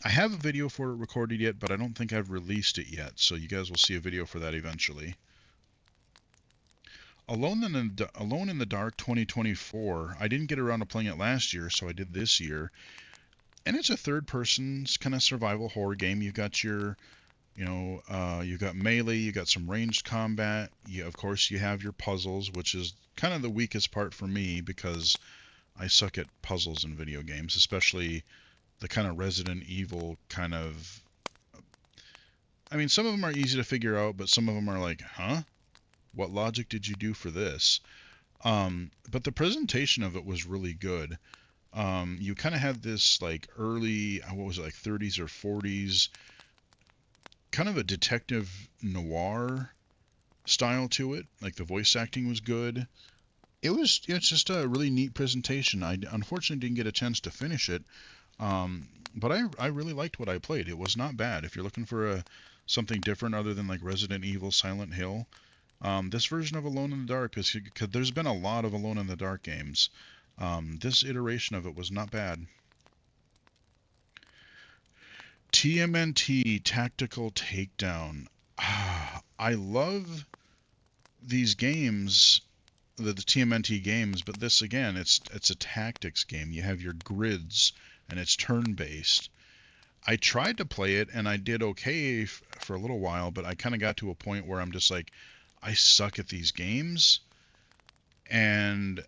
I have a video for it recorded yet, but I don't think I've released it yet, so you guys will see a video for that eventually. Alone in the Dark 2024. I didn't get around to playing it last year, so I did this year. And it's a third-person kind of survival horror game. You've got your, you've got melee, you've got some ranged combat. Of course, you have your puzzles, which is kind of the weakest part for me because I suck at puzzles in video games, especially the kind of Resident Evil kind of. I mean, some of them are easy to figure out, but some of them are like, huh? What logic did you do for this? But the presentation of it was really good. You kind of had this like early, what was it, like 30s or 40s, kind of a detective noir style to it. Like the voice acting was good. It's just a really neat presentation. I unfortunately didn't get a chance to finish it, but I really liked what I played. It was not bad. If you're looking for something different other than like Resident Evil, Silent Hill, this version of Alone in the Dark is, because there's been a lot of Alone in the Dark games. This iteration of it was not bad. TMNT Tactical Takedown. I love these games, the TMNT games, but this again, it's a tactics game. You have your grids, and it's turn-based. I tried to play it, and I did okay for a little while, but I kind of got to a point where I'm just like, I suck at these games, and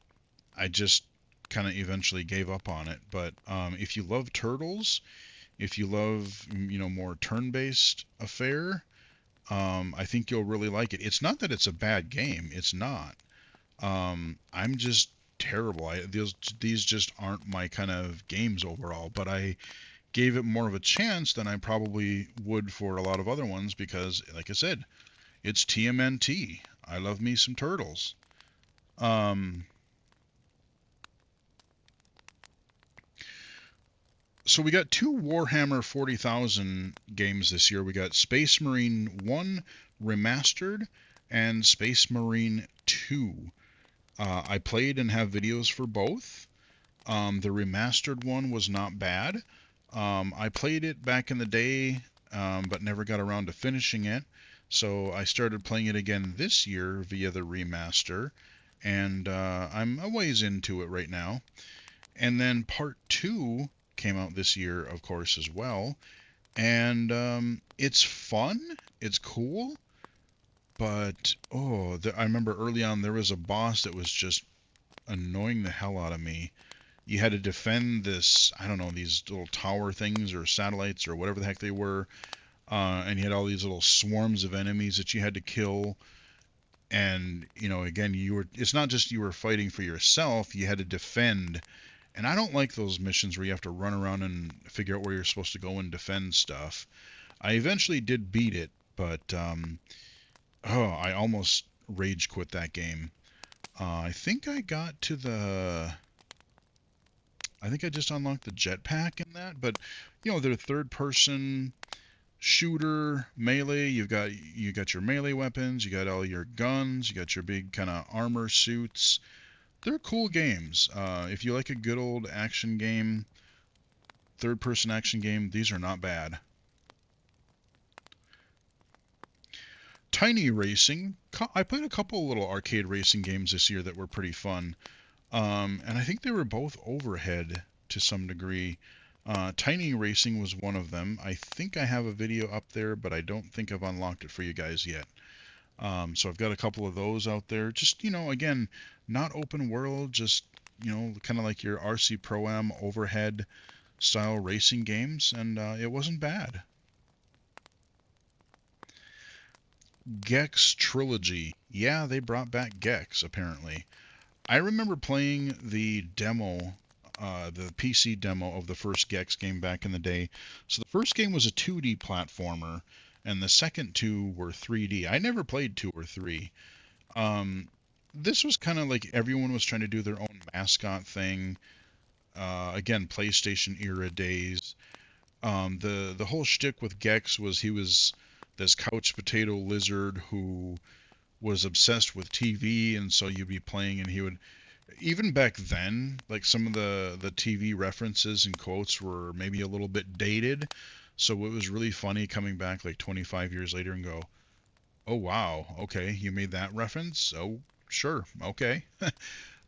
I just kind of eventually gave up on it. But if you love Turtles, if you love more turn-based affair, I think you'll really like it. It's not that it's a bad game. It's not. I'm just terrible. These just aren't my kind of games overall. But I gave it more of a chance than I probably would for a lot of other ones because, like I said, it's TMNT. I love me some Turtles. So we got two Warhammer 40,000 games this year. We got Space Marine 1 Remastered and Space Marine 2. I played and have videos for both. The remastered one was not bad. I played it back in the day, but never got around to finishing it. So I started playing it again this year via the remaster, and I'm a ways into it right now. And then part 2 came out this year, of course, as well. And it's fun. It's cool. But, I remember early on there was a boss that was just annoying the hell out of me. You had to defend this, I don't know, these little tower things or satellites or whatever the heck they were. And you had all these little swarms of enemies that you had to kill. And, again, it's not just you were fighting for yourself, you had to defend. And I don't like those missions where you have to run around and figure out where you're supposed to go and defend stuff. I eventually did beat it, but I almost rage quit that game. I think I got to I think I just unlocked the jetpack in that, but they're third person shooter melee. You got your melee weapons, you got all your guns, you got your big kind of armor suits. They're cool games. If you like a good old action game, third person action game, these are not bad. Tiny Racing. I played a couple little arcade racing games this year that were pretty fun. And I think they were both overhead to some degree. Tiny Racing was one of them. I think I have a video up there, but I don't think I've unlocked it for you guys yet. So I've got a couple of those out there. Just, again, not open world, just, kind of like your RC Pro-Am overhead style racing games, and it wasn't bad. Gex Trilogy. Yeah, they brought back Gex, apparently. I remember playing the demo, the PC demo of the first Gex game back in the day. So the first game was a 2D platformer, and the second two were 3D. I never played 2 or 3. This was kind of like everyone was trying to do their own mascot thing. Again, PlayStation era days. The whole shtick with Gex was he was this couch potato lizard who was obsessed with TV, and so you'd be playing, and he would, even back then, like some of the TV references and quotes were maybe a little bit dated, so it was really funny coming back like 25 years later and go, oh wow, okay, you made that reference? Oh, sure, okay.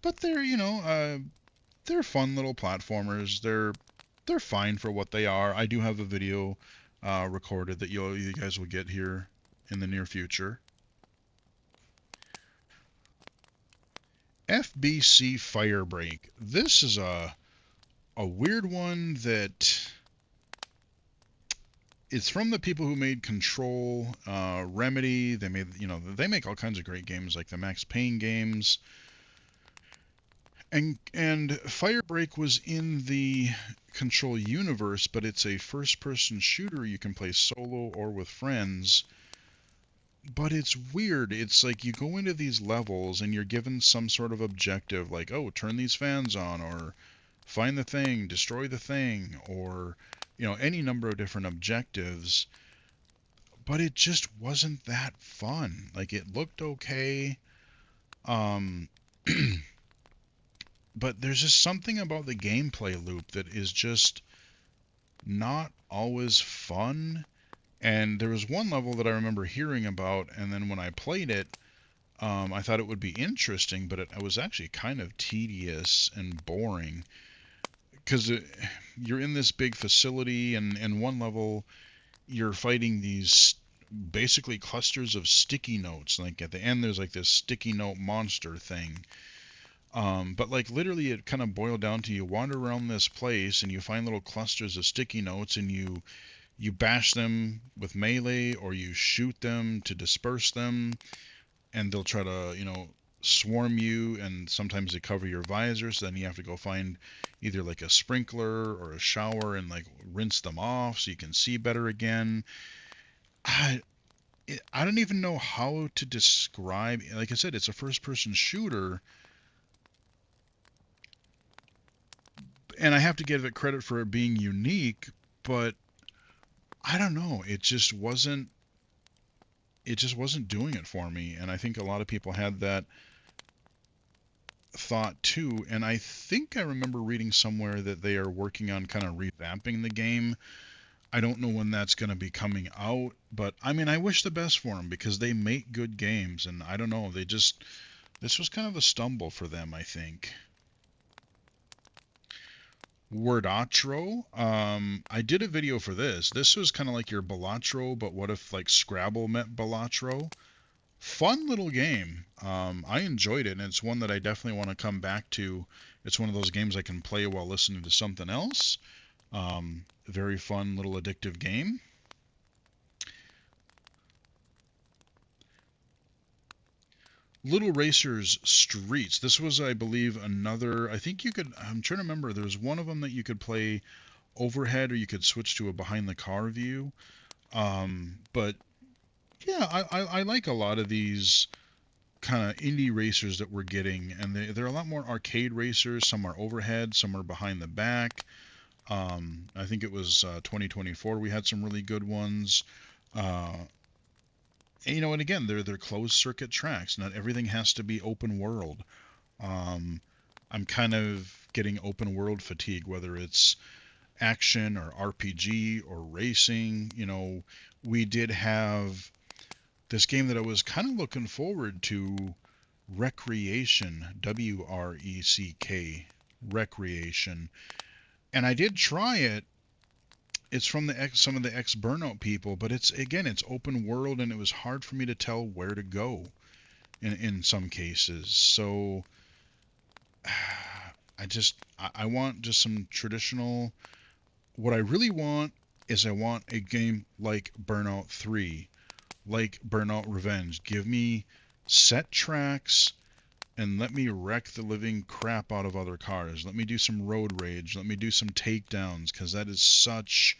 But they're fun little platformers. They're fine for what they are. I do have a video recorded that you guys will get here in the near future. FBC Firebreak. This is a weird one that it's from the people who made Control, Remedy. They make all kinds of great games like the Max Payne games. And Firebreak was in the Control universe, but it's a first-person shooter you can play solo or with friends. But it's weird. It's like you go into these levels and you're given some sort of objective, like, oh, turn these fans on, or find the thing, destroy the thing, or, any number of different objectives. But it just wasn't that fun. Like, it looked okay. But there's just something about the gameplay loop that is just not always fun. And there was one level that I remember hearing about, and then when I played it, I thought it would be interesting, but it was actually kind of tedious and boring. Because you're in this big facility, and in one level, you're fighting these basically clusters of sticky notes. Like at the end, there's like this sticky note monster thing. But like literally it kind of boiled down to you wander around this place and you find little clusters of sticky notes, and you bash them with melee, or you shoot them to disperse them, and they'll try to, swarm you, and sometimes they cover your visor, so then you have to go find either like a sprinkler or a shower and like rinse them off so you can see better again. I don't even know how to describe, like I said, it's a first person shooter, and I have to give it credit for it being unique, but I don't know, it just wasn't doing it for me, and I think a lot of people had that thought too. And I think I remember reading somewhere that they are working on kind of revamping the game. I don't know when that's going to be coming out, but I mean, I wish the best for them because they make good games, and I don't know, this was kind of a stumble for them, I think. Wordatro. I did a video for this. This was kind of like your Balatro, but what if like Scrabble met Balatro? Fun little game. I enjoyed it, and it's one that I definitely want to come back to It's one of those games I can play while listening to something else. Very fun little addictive game. Little Racers Streets. This was, I believe, another. I think you could. I'm trying to remember. There's one of them that you could play overhead, or you could switch to a behind the car view. But yeah, I like a lot of these kind of indie racers that we're getting, and they're a lot more arcade racers. Some are overhead, some are behind the back. I think it was 2024 we had some really good ones. Uh, and again, they're closed circuit tracks. Not everything has to be open world. Um, I'm kind of getting open world fatigue, whether it's action or RPG or racing. We did have this game that I was kind of looking forward to, Wreckreation, WRECK, Wreckreation, and I did try it. It's from some of the ex Burnout people, but it's open world, and it was hard for me to tell where to go in some cases. So I want just some traditional. What I really want is I want a game like Burnout 3, like Burnout Revenge. Give me set tracks and let me wreck the living crap out of other cars. Let me do some road rage. Let me do some takedowns, because that is such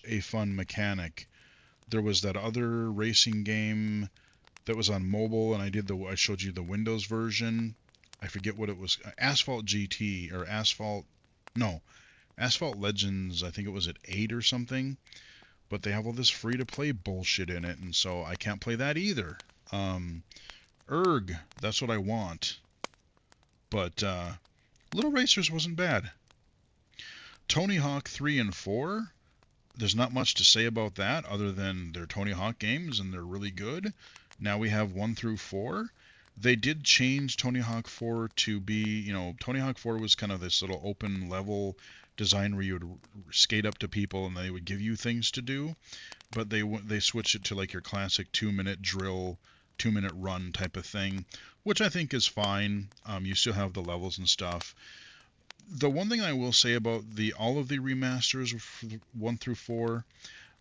a fun mechanic. There was that other racing game that was on mobile, and I showed you the Windows version. I forget what it was. Asphalt GT or Asphalt Legends. I think it was at 8 or something. But they have all this free to play bullshit in it, and so I can't play that either. That's what I want. But Little Racers wasn't bad. Tony Hawk 3 and 4, there's not much to say about that other than they're Tony Hawk games and they're really good. Now we have 1 through 4. They did change Tony Hawk 4 to be, Tony Hawk 4 was kind of this little open level design where you would skate up to people and they would give you things to do. But they switched it to like your classic 2-minute drill, 2-minute run type of thing, which I think is fine. You still have the levels and stuff. The one thing I will say about all of the remasters 1 through 4,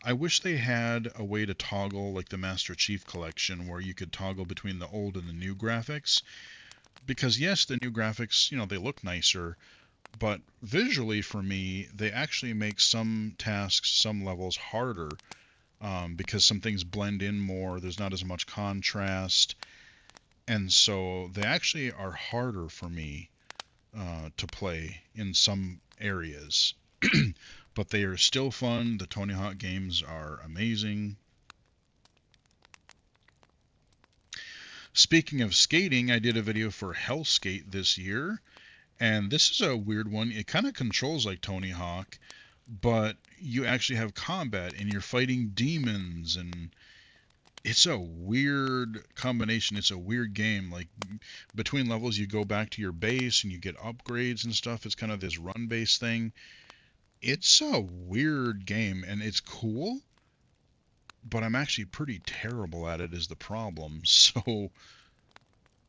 I wish they had a way to toggle like the Master Chief Collection, where you could toggle between the old and the new graphics. Because yes, the new graphics, they look nicer, but visually for me, they actually make some tasks, some levels harder, because some things blend in more. There's not as much contrast, and so they actually are harder for me to play in some areas. But they are still fun. The Tony Hawk games are amazing. Speaking of skating, I did a video for Hellskate this year, and this is a weird one. It kind of controls like Tony Hawk, but you actually have combat and you're fighting demons, and it's a weird combination. It's a weird game. Like between levels, you go back to your base and you get upgrades and stuff. It's kind of this run-based thing. It's a weird game, and it's cool, but I'm actually pretty terrible at it is the problem. So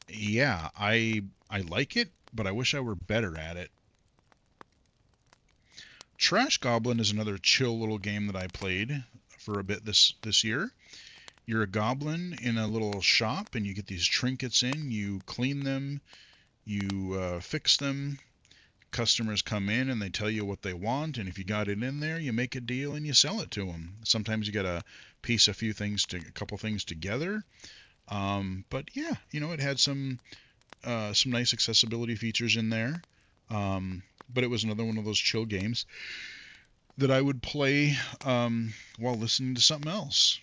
yeah, I like it, but I wish I were better at it. Trash Goblin is another chill little game that I played for a bit this year. You're a goblin in a little shop, and you get these trinkets in. You clean them, you fix them. Customers come in and they tell you what they want, and if you got it in there, you make a deal and you sell it to them. Sometimes you get a couple things together. But yeah, it had some nice accessibility features in there. But it was another one of those chill games that I would play while listening to something else.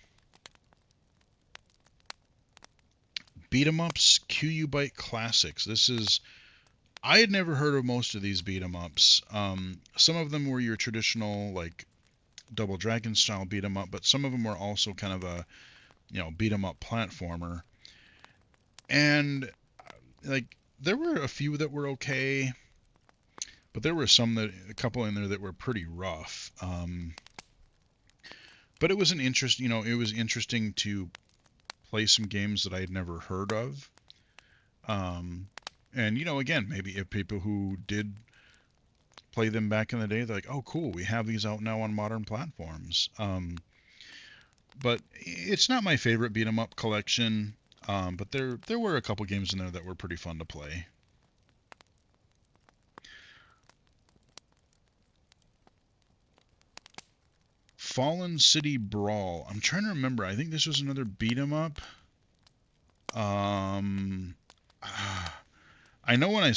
Beat 'em ups, Q-Bite Classics. I had never heard of most of these beat 'em ups. Some of them were your traditional like Double Dragon style beat 'em up, but some of them were also kind of a beat 'em up platformer. And like there were a few that were okay, but there were a couple in there that were pretty rough. But it was it was interesting to play some games that I had never heard of. And, you know, again, maybe if people who did play them back in the day, they're like, oh, cool, we have these out now on modern platforms. But it's not my favorite beat 'em up collection. But there were a couple games in there that were pretty fun to play. Fallen City Brawl. I'm trying to remember. I think this was another beat 'em up. I know when I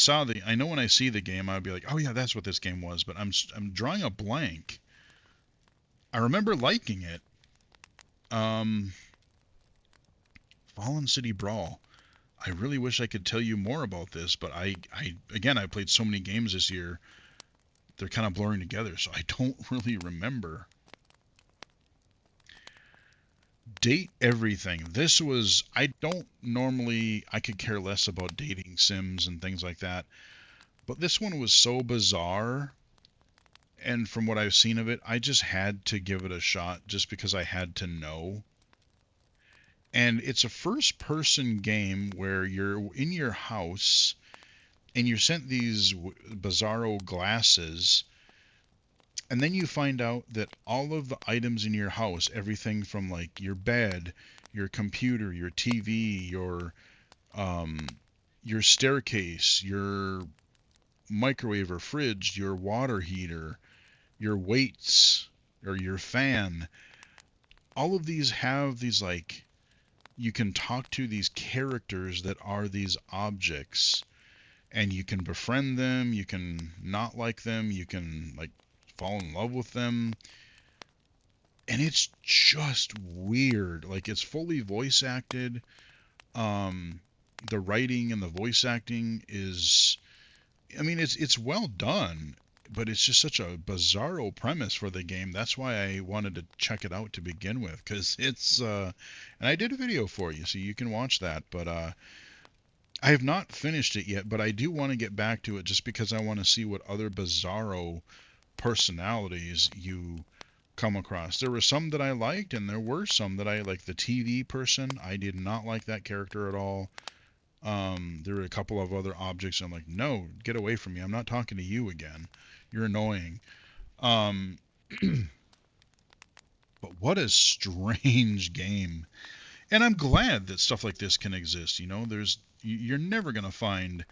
see the game, I'd be like, oh yeah, that's what this game was. But I'm drawing a blank. I remember liking it. Fallen City Brawl. I really wish I could tell you more about this, but I played so many games this year. They're kind of blurring together, so I don't really remember. Date Everything. This was, I could care less about dating sims and things like that, but this one was so bizarre, and from what I've seen of it, I just had to give it a shot just because I had to know. And it's a first-person game where you're in your house and you're sent these bizarro glasses, and then you find out that all of the items in your house, everything from like your bed, your computer, your TV, your staircase, your microwave or fridge, your water heater, your weights or your fan, all of these have these, like, you can talk to these characters that are these objects, and you can befriend them, you can not like them, you can like fall in love with them, and it's just weird. Like, it's fully voice acted. The writing and the voice acting is, I mean, it's well done, but it's just such a bizarro premise for the game. That's why I wanted to check it out to begin with, because it's and I did a video for you, so you can watch that. But I have not finished it yet, but I do want to get back to it just because I want to see what other bizarro personalities you come across. There were some that I liked, and there were some that I like. The TV person, I did not like that character at all. There were a couple of other objects. I'm like, no, get away from me. I'm not talking to you again. You're annoying. Um, but what a strange game. And I'm glad that stuff like this can exist. You know, you're never going to find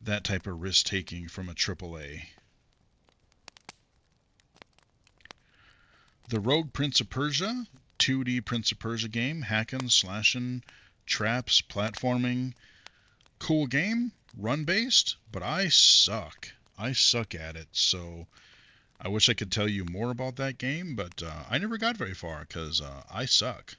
that type of risk taking from a AAA. The Rogue Prince of Persia, 2D Prince of Persia game, hacking, slashing, traps, platforming. Cool game, run-based, but I suck. I suck at it, so I wish I could tell you more about that game, but I never got very far because I suck.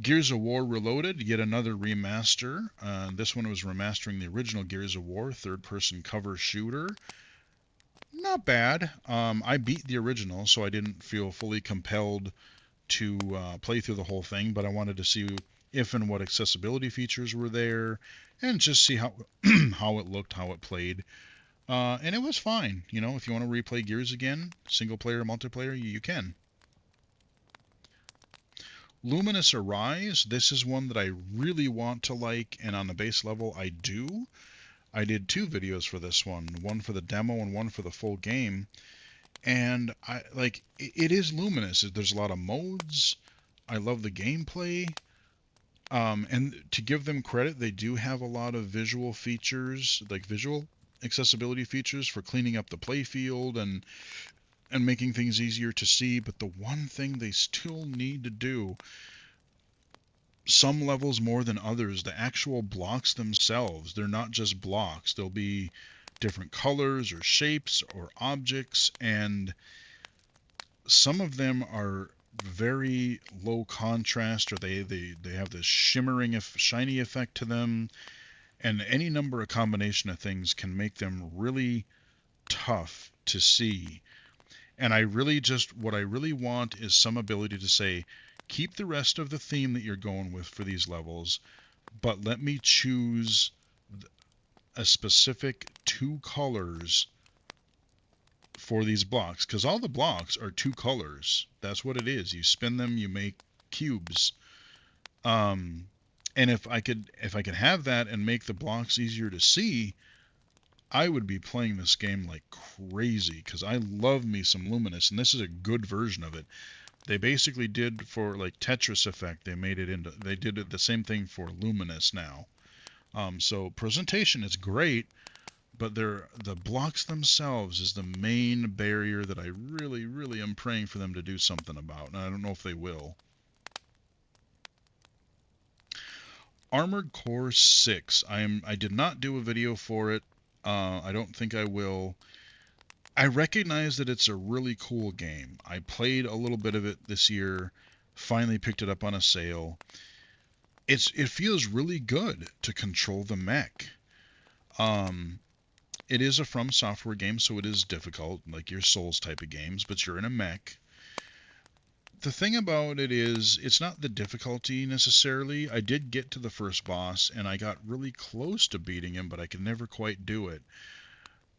Gears of War Reloaded, yet another remaster. This one was remastering the original Gears of War, third-person cover shooter. Not bad. I beat the original, so I didn't feel fully compelled to play through the whole thing, but I wanted to see if and what accessibility features were there, and just see how how it looked, how it played. And it was fine. You know, if you want to replay Gears again, single player, multiplayer, you can. Luminous Arise, this is one that I really want to like, and on the base level I do. I did 2 videos for this one for the demo and one for the full game. And I like it is luminous. There's a lot of modes. I love the gameplay. And to give them credit, they do have a lot of visual features, like visual accessibility features for cleaning up the playfield and making things easier to see. But the one thing they still need to do, some levels more than others, the actual blocks themselves, they're not just blocks. They'll be different colors or shapes or objects, and some of them are very low contrast, or they have this shimmering, shiny effect to them, and any number of combination of things can make them really tough to see. And what I really want is some ability to say, keep the rest of the theme that you're going with for these levels, but let me choose a specific 2 colors for these blocks, because all the blocks are 2 colors. That's what it is. You spin them, you make cubes. And And if I could have that and make the blocks easier to see, I would be playing this game like crazy, because I love me some Luminous, and this is a good version of it. They basically did for like Tetris Effect, they did it the same thing for Luminous now. So presentation is great, but the blocks themselves is the main barrier that I really, really am praying for them to do something about, and I don't know if they will. Armored Core 6. I did not do a video for it. I don't think I will. I recognize that it's a really cool game. I played a little bit of it this year, finally picked it up on a sale. It feels really good to control the mech. It is a From Software game, so it is difficult, like your Souls type of games, but you're in a mech. The thing about it is, it's not the difficulty necessarily. I did get to the first boss, and I got really close to beating him, but I could never quite do it.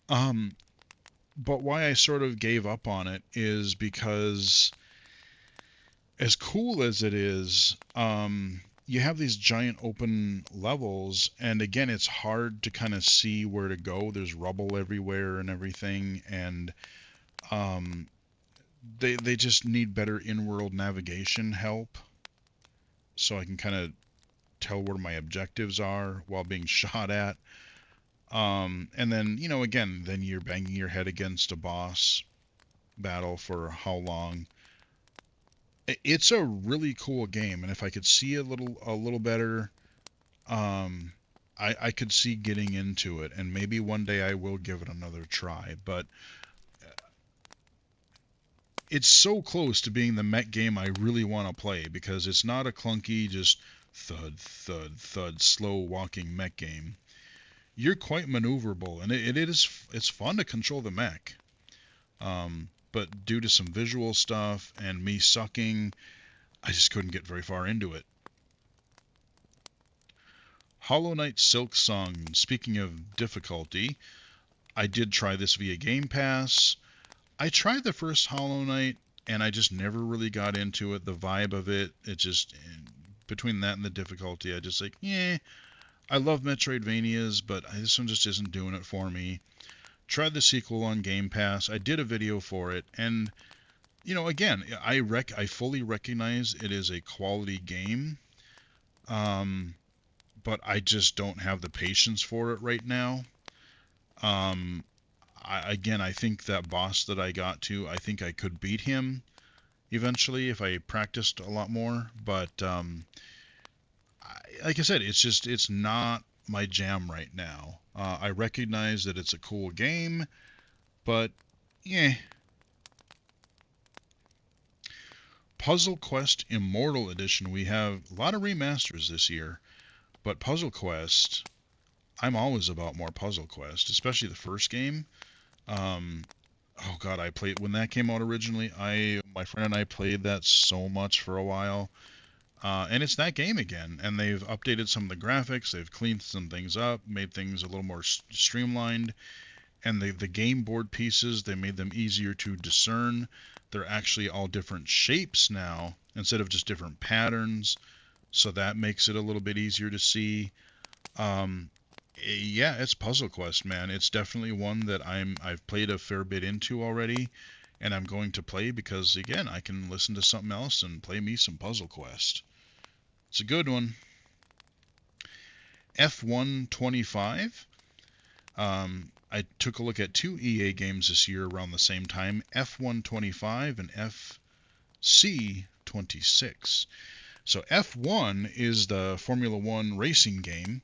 But why I sort of gave up on it is because, as cool as it is, you have these giant open levels, and again, it's hard to kind of see where to go. There's rubble everywhere and everything, and they just need better in-world navigation help, so I can kind of tell where my objectives are while being shot at. And then, again, then you're banging your head against a boss battle for how long. It's a really cool game, and if I could see a little better, I could see getting into it, and maybe one day I will give it another try. But it's so close to being the mech game I really want to play, because it's not a clunky, just thud, thud, thud, slow walking mech game. You're quite maneuverable, and it's fun to control the mech. But due to some visual stuff and me sucking, I just couldn't get very far into it. Hollow Knight Silksong. Speaking of difficulty, I did try this via Game Pass. I tried the first Hollow Knight, and I just never really got into it. The vibe of it, between that and the difficulty, I just I love Metroidvanias, but this one just isn't doing it for me. Tried the sequel on Game Pass. I did a video for it, and again, I fully recognize it is a quality game, but I just don't have the patience for it right now. I think that boss that I got to, I think I could beat him eventually if I practiced a lot more, but like I said, it's not my jam right now. I recognize that it's a cool game, but yeah. Puzzle Quest Immortal Edition. We have a lot of remasters this year, but Puzzle Quest, I'm always about more Puzzle Quest, especially the first game. Oh god, I played when that came out originally. My friend and I played that so much for a while. And it's that game again, and they've updated some of the graphics, they've cleaned some things up, made things a little more streamlined, and the game board pieces, they made them easier to discern. They're actually all different shapes now, instead of just different patterns, so that makes it a little bit easier to see. Yeah, it's Puzzle Quest, man. It's definitely one that I've played a fair bit into already, and I'm going to play because, again, I can listen to something else and play me some Puzzle Quest. It's a good one. F125. I took a look at 2 EA games this year around the same time, F125 and FC26. So F1 is the Formula One racing game.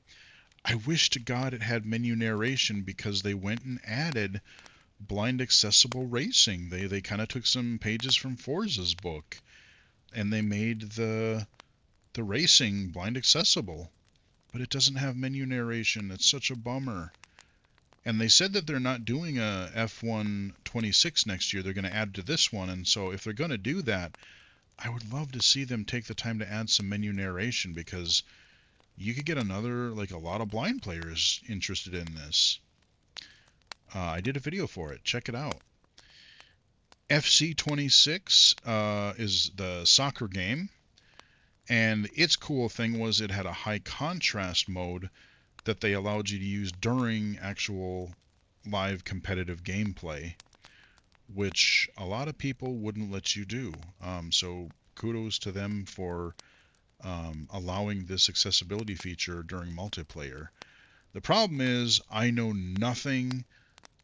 I wish to God it had menu narration, because they went and added blind accessible racing. They kind of took some pages from Forza's book, and they made the racing blind accessible, but it doesn't have menu narration. It's such a bummer. And they said that they're not doing a F126 next year. They're going to add to this one, and so if they're going to do that, I would love to see them take the time to add some menu narration, because you could get a lot of blind players interested in this. I did a video for it. Check it out. FC26 is the soccer game. And its cool thing was it had a high contrast mode that they allowed you to use during actual live competitive gameplay, which a lot of people wouldn't let you do. So kudos to them for allowing this accessibility feature during multiplayer. The problem is I know nothing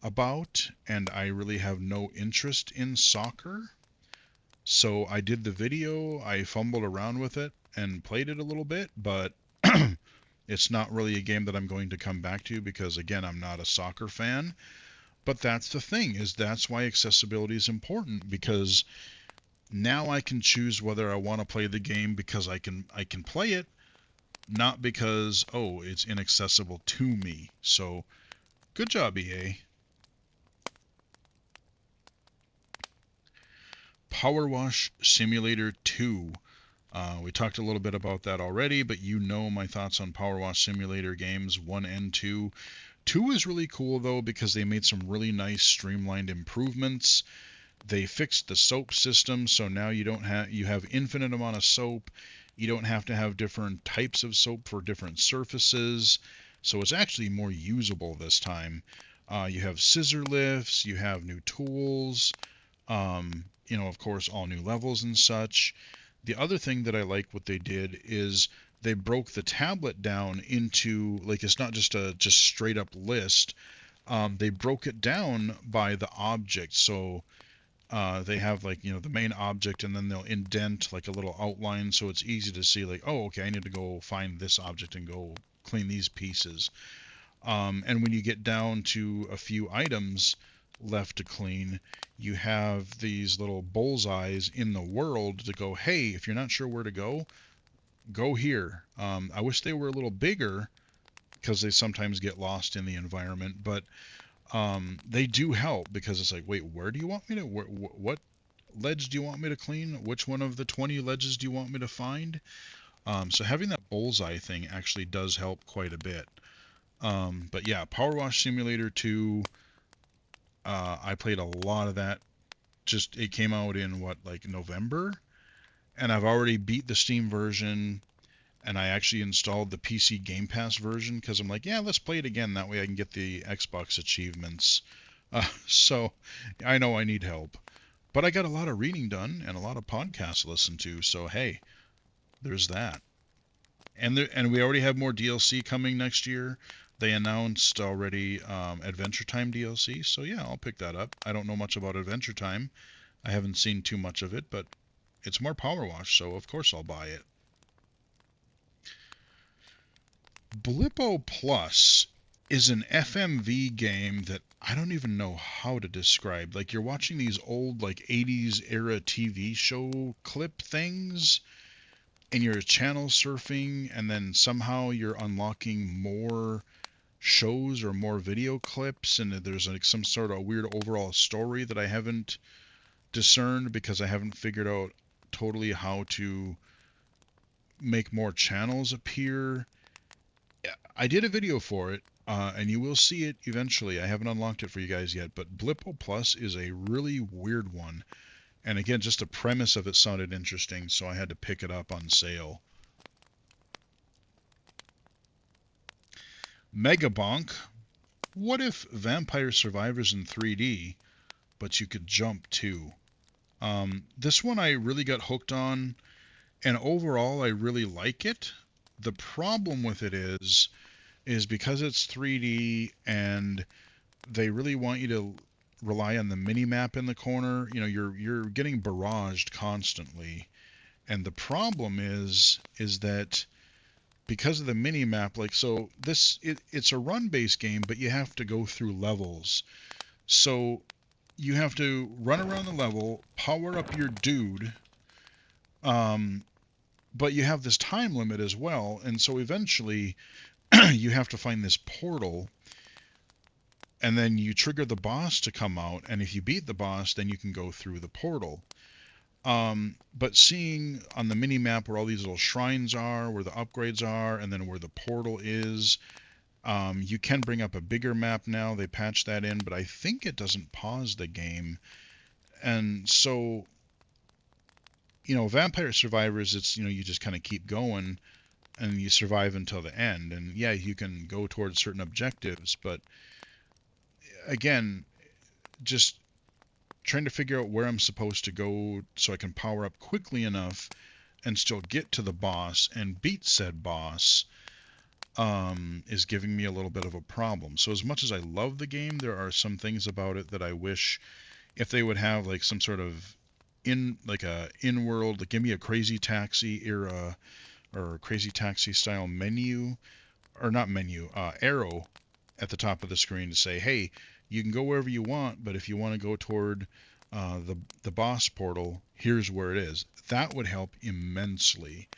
about, and I really have no interest in soccer. So I did the video, I fumbled around with it and played it a little bit, but it's not really a game that I'm going to come back to because, again, I'm not a soccer fan. But that's the thing, is that's why accessibility is important, because now I can choose whether I want to play the game because I can play it, not because, oh, it's inaccessible to me. So good job, EA. Power Wash Simulator 2. We talked a little bit about that already, but you know my thoughts on Power Wash Simulator games 1 and 2. 2 is really cool, though, because they made some really nice streamlined improvements. They fixed the soap system, so now you have infinite amount of soap. You don't have to have different types of soap for different surfaces, so it's actually more usable this time. You have scissor lifts, you have new tools, of course, all new levels and such. The other thing that I like what they did is they broke the tablet down into, like, it's not just a straight up list. They broke it down by the object. So they have, like, the main object, and then they'll indent like a little outline, so it's easy to see, like, oh, okay, I need to go find this object and go clean these pieces. And when you get down to a few items left to clean, you have these little bullseyes in the world to go, hey, if you're not sure where to go here. I wish they were a little bigger because they sometimes get lost in the environment, but they do help, because it's like, wait, where do you want me to, what ledge do you want me to clean? Which one of the 20 ledges do you want me to find? So having that bullseye thing actually does help quite a bit. But yeah, Power Wash Simulator 2, I played a lot of that. Just, it came out in like November, and I've already beat the Steam version, and I actually installed the PC Game Pass version because I'm like, yeah, let's play it again. That way I can get the Xbox achievements. So I know I need help. But I got a lot of reading done and a lot of podcasts to listen to, so hey, there's that. And we already have more DLC coming next year. They announced already Adventure Time DLC, so yeah, I'll pick that up. I don't know much about Adventure Time. I haven't seen too much of it, but it's more Power Wash, so of course I'll buy it. Blippo Plus is an FMV game that I don't even know how to describe. Like, you're watching these old, like, 80s era TV show clip things, and you're channel surfing, and then somehow you're unlocking more shows or more video clips, and there's like some sort of weird overall story that I haven't discerned because I haven't figured out totally how to make more channels appear. I did a video for it, and you will see it eventually. I haven't unlocked it for you guys yet, but Blippo Plus is a really weird one. And again, just the premise of it sounded interesting, so I had to pick it up on sale. Megabonk. What if Vampire Survivors in 3D, but you could jump too? This one I really got hooked on, and overall I really like it. The problem with it is because it's 3D and they really want you to rely on the mini map in the corner. You're getting barraged constantly, and the problem is that because of the mini map, like, so it's a run-based game, but you have to go through levels. So you have to run around the level, power up your dude, but you have this time limit as well, and so eventually you have to find this portal, and then you trigger the boss to come out, and if you beat the boss, then you can go through the portal. But seeing on the mini map where all these little shrines are, where the upgrades are, and then where the portal is, you can bring up a bigger map now. They patched that in, but I think it doesn't pause the game. And so Vampire Survivors, it's, you just kind of keep going and you survive until the end. And yeah, you can go towards certain objectives, but again, just trying to figure out where I'm supposed to go so I can power up quickly enough and still get to the boss and beat said boss is giving me a little bit of a problem. So as much as I love the game, there are some things about it that I wish if they would have like some sort of in-world, like give me a Crazy Taxi era or Crazy Taxi style menu, or not menu, arrow at the top of the screen to say, hey, you can go wherever you want, but if you want to go toward the boss portal, here's where it is. That would help immensely.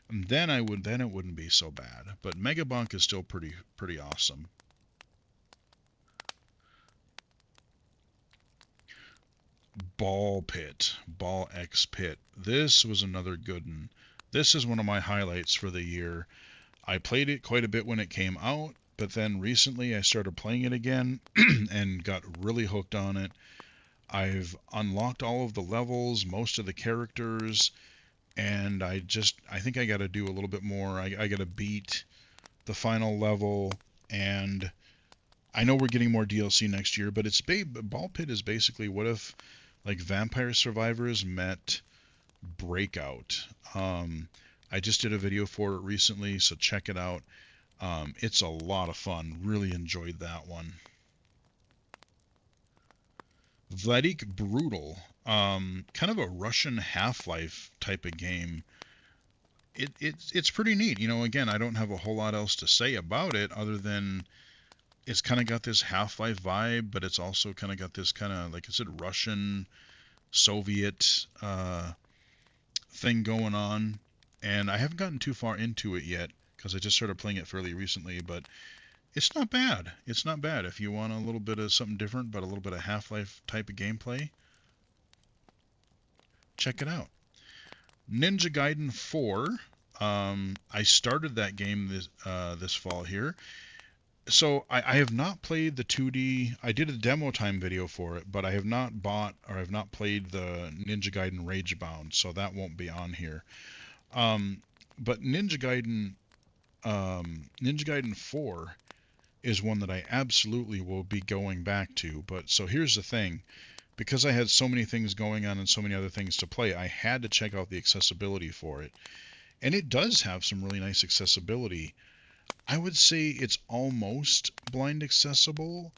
And then it wouldn't be so bad. But Megabunk is still pretty awesome. Ball X Pit. This was another good one. This is one of my highlights for the year. I played it quite a bit when it came out, but then recently I started playing it again and got really hooked on it. I've unlocked all of the levels, most of the characters, and I think I got to do a little bit more. I got to beat the final level, and I know we're getting more DLC next year, but Ball Pit is basically what if like Vampire Survivors met Breakout. I just did a video for it recently, so check it out. It's a lot of fun. Really enjoyed that one. Vladik Brutal. Kind of a Russian Half-Life type of game. It's pretty neat. Again, I don't have a whole lot else to say about it other than it's kind of got this Half-Life vibe, but it's also kind of got this kind of, like I said, Russian, Soviet thing going on. And I haven't gotten too far into it yet because I just started playing it fairly recently, but it's not bad. It's not bad if you want a little bit of something different, but a little bit of Half-Life type of gameplay. Check it out. Ninja Gaiden 4. I started that game this fall here. So I have not played the 2D. I did a demo time video for it, but I have not bought or I have not played the Ninja Gaiden Ragebound, so that won't be on here. But Ninja Gaiden 4 is one that I absolutely will be going back to. But so here's the thing. Because I had so many things going on and so many other things to play, I had to check out the accessibility for it. And it does have some really nice accessibility. I would say it's almost blind accessible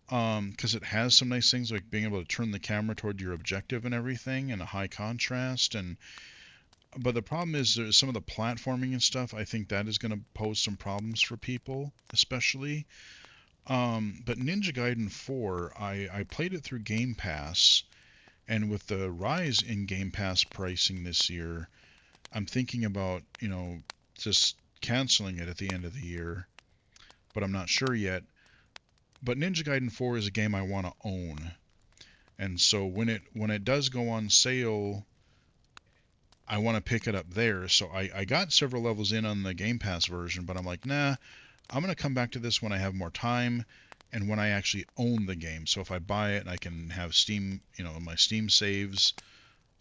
because it has some nice things like being able to turn the camera toward your objective and everything and a high contrast. But the problem is there's some of the platforming and stuff. I think that is going to pose some problems for people, especially. But Ninja Gaiden 4, I played it through Game Pass, and with the rise in Game Pass pricing this year, I'm thinking about, just canceling it at the end of the year, but I'm not sure yet. But Ninja Gaiden 4 is a game I want to own. And so when it does go on sale, I want to pick it up there. So I got several levels in on the Game Pass version, but I'm like, nah, I'm going to come back to this when I have more time and when I actually own the game. So if I buy it and I can have Steam, my Steam saves,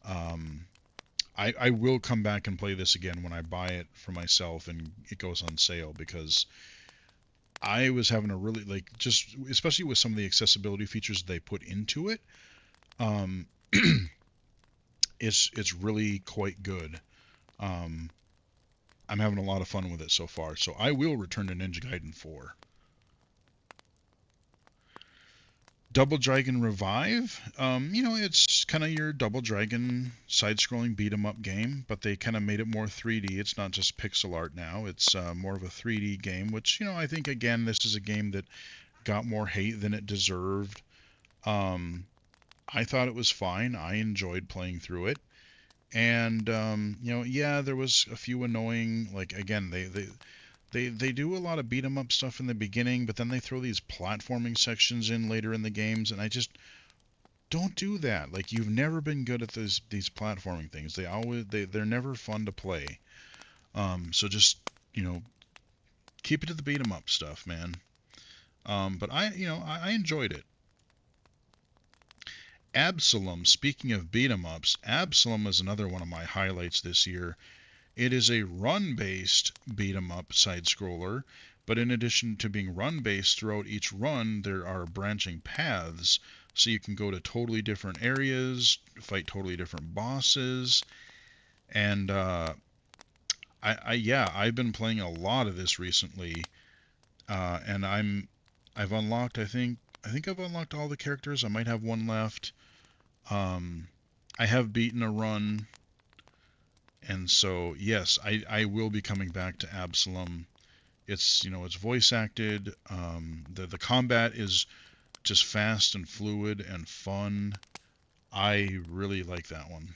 I will come back and play this again when I buy it for myself and it goes on sale, because I was having a really, just especially with some of the accessibility features they put into it, it's really quite good. I'm having a lot of fun with it so far, so I will return to Ninja Gaiden 4. Double Dragon Revive, it's kind of your Double Dragon side-scrolling beat-em-up game, but they kind of made it more 3D. It's not just pixel art now. It's more of a 3D game, which, I think, again, this is a game that got more hate than it deserved. I thought it was fine. I enjoyed playing through it. And, yeah, there was a few annoying, again, they do a lot of beat 'em up stuff in the beginning, but then they throw these platforming sections in later in the games, and I just don't do that. You've never been good at these platforming things. They're never fun to play. So just, keep it to the beat 'em up stuff, man. But I enjoyed it. Absalom, speaking of beat 'em ups, Absalom is another one of my highlights this year. It is a run-based beat 'em up side scroller, but in addition to being run-based, throughout each run there are branching paths, so you can go to totally different areas, fight totally different bosses, and I've been playing a lot of this recently, and I've unlocked I think I've unlocked all the characters. I might have one left. Um, I have beaten a run, and so yes, I will be coming back to Absalom. It's voice acted. The combat is just fast and fluid and fun. I really like that one.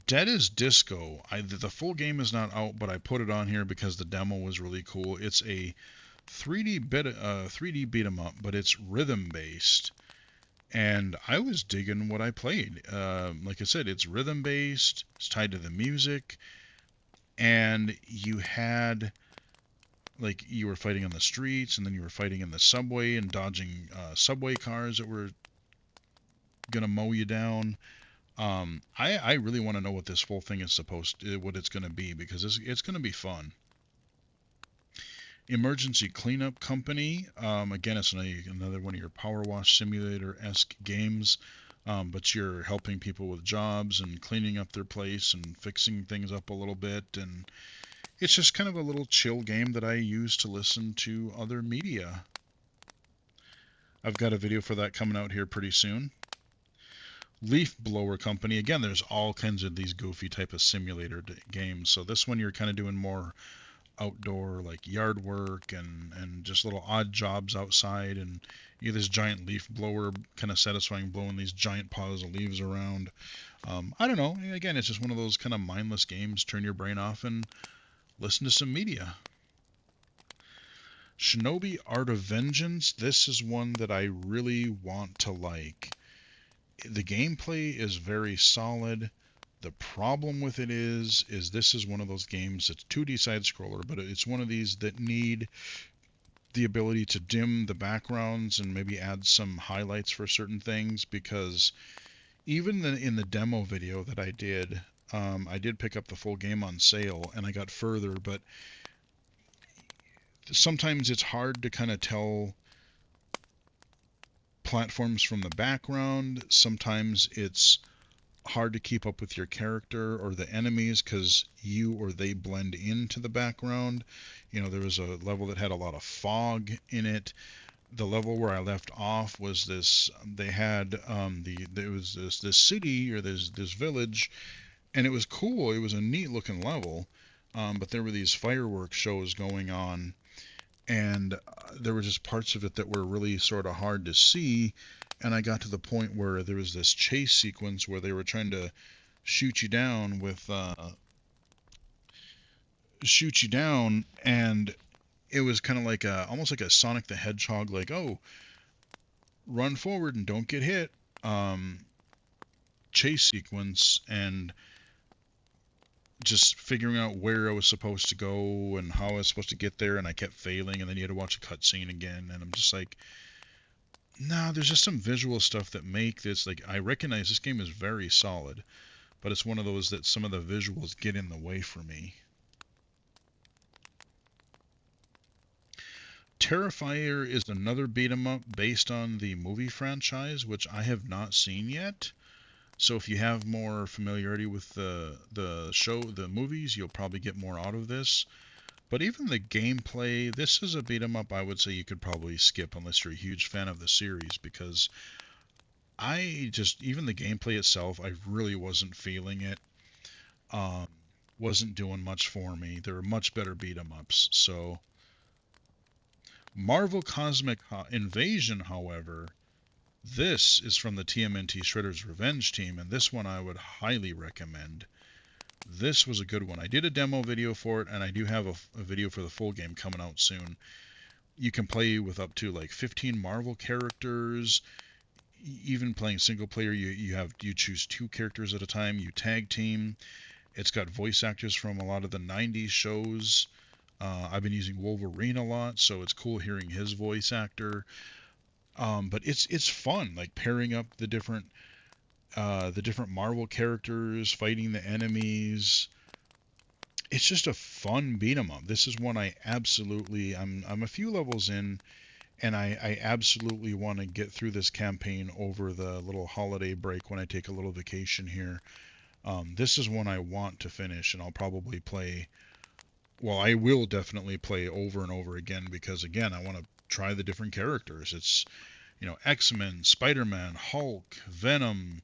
Dead is Disco. The full game is not out, but I put it on here because the demo was really cool. It's a 3D beat 'em up, but it's rhythm based, and I was digging what I played. Like I said, it's rhythm based. It's tied to the music, and you were fighting on the streets, and then you were fighting in the subway and dodging subway cars that were gonna mow you down. I really want to know what this whole thing is what it's going to be, because it's going to be fun. Emergency Cleanup Company. Again, it's another one of your Power Wash Simulator-esque games, but you're helping people with jobs and cleaning up their place and fixing things up a little bit, and it's just kind of a little chill game that I use to listen to other media. I've got a video for that coming out here pretty soon. Leaf Blower Company. Again, there's all kinds of these goofy type of simulator games. So this one you're kind of doing more outdoor, like yard work and just little odd jobs outside, and you have this giant leaf blower kind of satisfying blowing these giant piles of leaves around. I don't know. Again, it's just one of those kind of mindless games. Turn your brain off and listen to some media. Shinobi Art of Vengeance. This is one that I really want to like. The gameplay is very solid. The problem with it is this is one of those games. It's 2D side scroller, but it's one of these that need the ability to dim the backgrounds and maybe add some highlights for certain things, because even in the demo video that I did pick up the full game on sale and I got further, but sometimes it's hard to kind of tell platforms from the background. Sometimes it's hard to keep up with your character or the enemies because you or they blend into the background. There was a level that had a lot of fog in it. The level where I left off was this. They had there was this city, or this village, and it was cool. It was a neat looking level, but there were these fireworks shows going on, and there were just parts of it that were really sort of hard to see. And I got to the point where there was this chase sequence where they were trying to shoot you down and it was kind of like almost like a Sonic the Hedgehog, like, oh, run forward and don't get hit, chase sequence, and just figuring out where I was supposed to go and how I was supposed to get there, and I kept failing, and then you had to watch a cutscene again, and I'm just like, nah, there's just some visual stuff that make this, like, I recognize this game is very solid, but it's one of those that some of the visuals get in the way for me. Terrifier is another beat 'em up based on the movie franchise, which I have not seen yet. So if you have more familiarity with the movies, you'll probably get more out of this. But even the gameplay, this is a beat 'em up I would say you could probably skip unless you're a huge fan of the series, because even the gameplay itself, I really wasn't feeling it. Wasn't doing much for me. There are much better beat 'em ups. So Marvel Cosmic Invasion, however, this is from the TMNT Shredder's Revenge team, and this one I would highly recommend. This was a good one. I did a demo video for it, and I do have a video for the full game coming out soon. You can play with up to like 15 Marvel characters. Even playing single player, you choose 2 characters at a time. You tag team. It's got voice actors from a lot of the 90s shows. I've been using Wolverine a lot, so it's cool hearing his voice actor. But it's fun, like pairing up the different Marvel characters, fighting the enemies. It's just a fun beat 'em up. This is one I absolutely I'm a few levels in, and I absolutely want to get through this campaign over the little holiday break when I take a little vacation here. This is one I want to finish, and I'll probably play. Well, I will definitely play over and over again because again, I want to try the different characters. It's X-Men, Spider-Man, Hulk, Venom,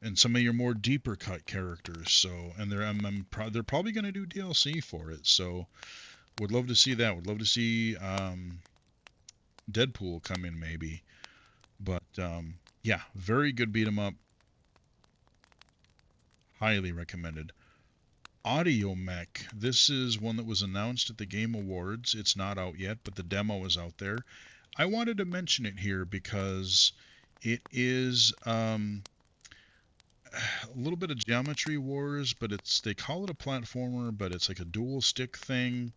and some of your more deeper cut characters. So, and they're probably going to do DLC for it. So, would love to see that. Would love to see Deadpool come in maybe. But yeah, very good beat 'em up. Highly recommended. Audiomech. This is one that was announced at the Game Awards. It's not out yet, but the demo is out there. I wanted to mention it here because it is a little bit of Geometry Wars, but they call it a platformer, but it's like a dual stick thing.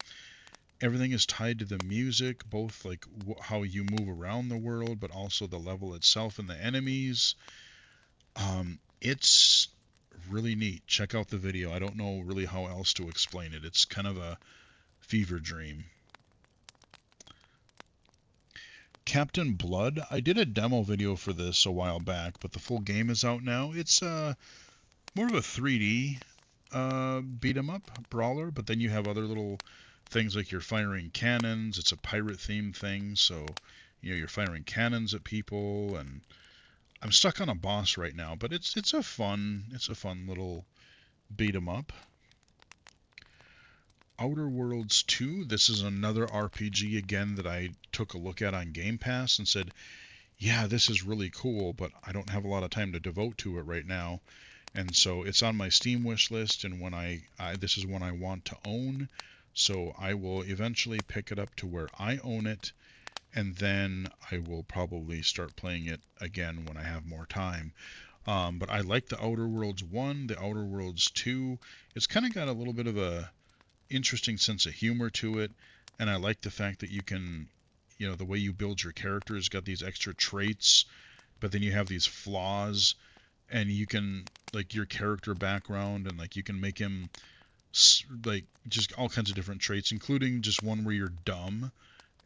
Everything is tied to the music, both like how you move around the world, but also the level itself and the enemies. It's really neat. Check out the video. I don't know really how else to explain it. It's kind of a fever dream. Captain Blood. I did a demo video for this a while back, but the full game is out now. It's more of a 3D beat 'em up brawler, but then you have other little things like you're firing cannons. It's a pirate themed thing, so you're firing cannons at people, and I'm stuck on a boss right now, but it's a fun little beat 'em up. Outer Worlds 2. This is another RPG again that I took a look at on Game Pass and said, yeah, this is really cool, but I don't have a lot of time to devote to it right now. And so it's on my Steam wish list, and when this is one I want to own, so I will eventually pick it up to where I own it, and then I will probably start playing it again when I have more time. But I like the Outer Worlds 1, the Outer Worlds 2. It's kind of got a little bit of a interesting sense of humor to it, and I like the fact that you can, the way you build your character has got these extra traits, but then you have these flaws, and you can, like, your character background, and like you can make him like just all kinds of different traits, including just one where you're dumb,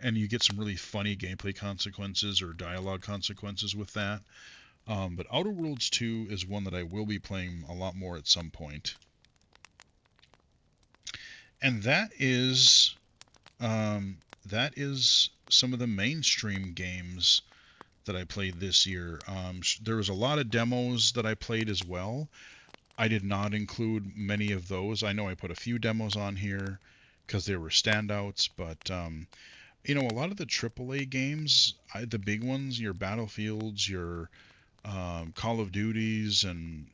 and you get some really funny gameplay consequences or dialogue consequences with that. But Outer Worlds 2 is one that I will be playing a lot more at some point. And that is some of the mainstream games that I played this year. There was a lot of demos that I played as well. I did not include many of those. I know I put a few demos on here because they were standouts, but a lot of the AAA games, the big ones, your Battlefields, your Call of Duties, and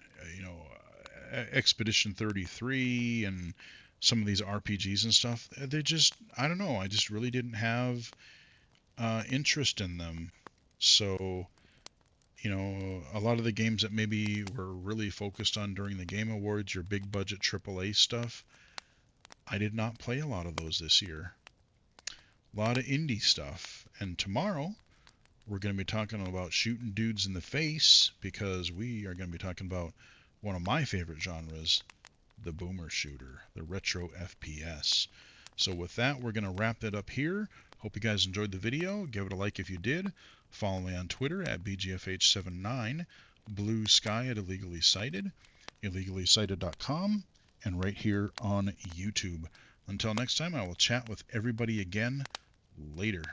Expedition 33, and some of these RPGs and stuff, they just, I don't know, I just really didn't have interest in them. So, a lot of the games that maybe were really focused on during the Game Awards, your big budget AAA stuff, I did not play a lot of those this year. A lot of indie stuff. And tomorrow, we're going to be talking about shooting dudes in the face, because we are going to be talking about one of my favorite genres, the boomer shooter, the retro FPS. So with that, we're going to wrap it up here. Hope you guys enjoyed the video. Give it a like if you did. Follow me on Twitter at BGFH79, Blue Sky at Illegally Cited, illegally-cited.com, and right here on YouTube. Until next time, I will chat with everybody again later.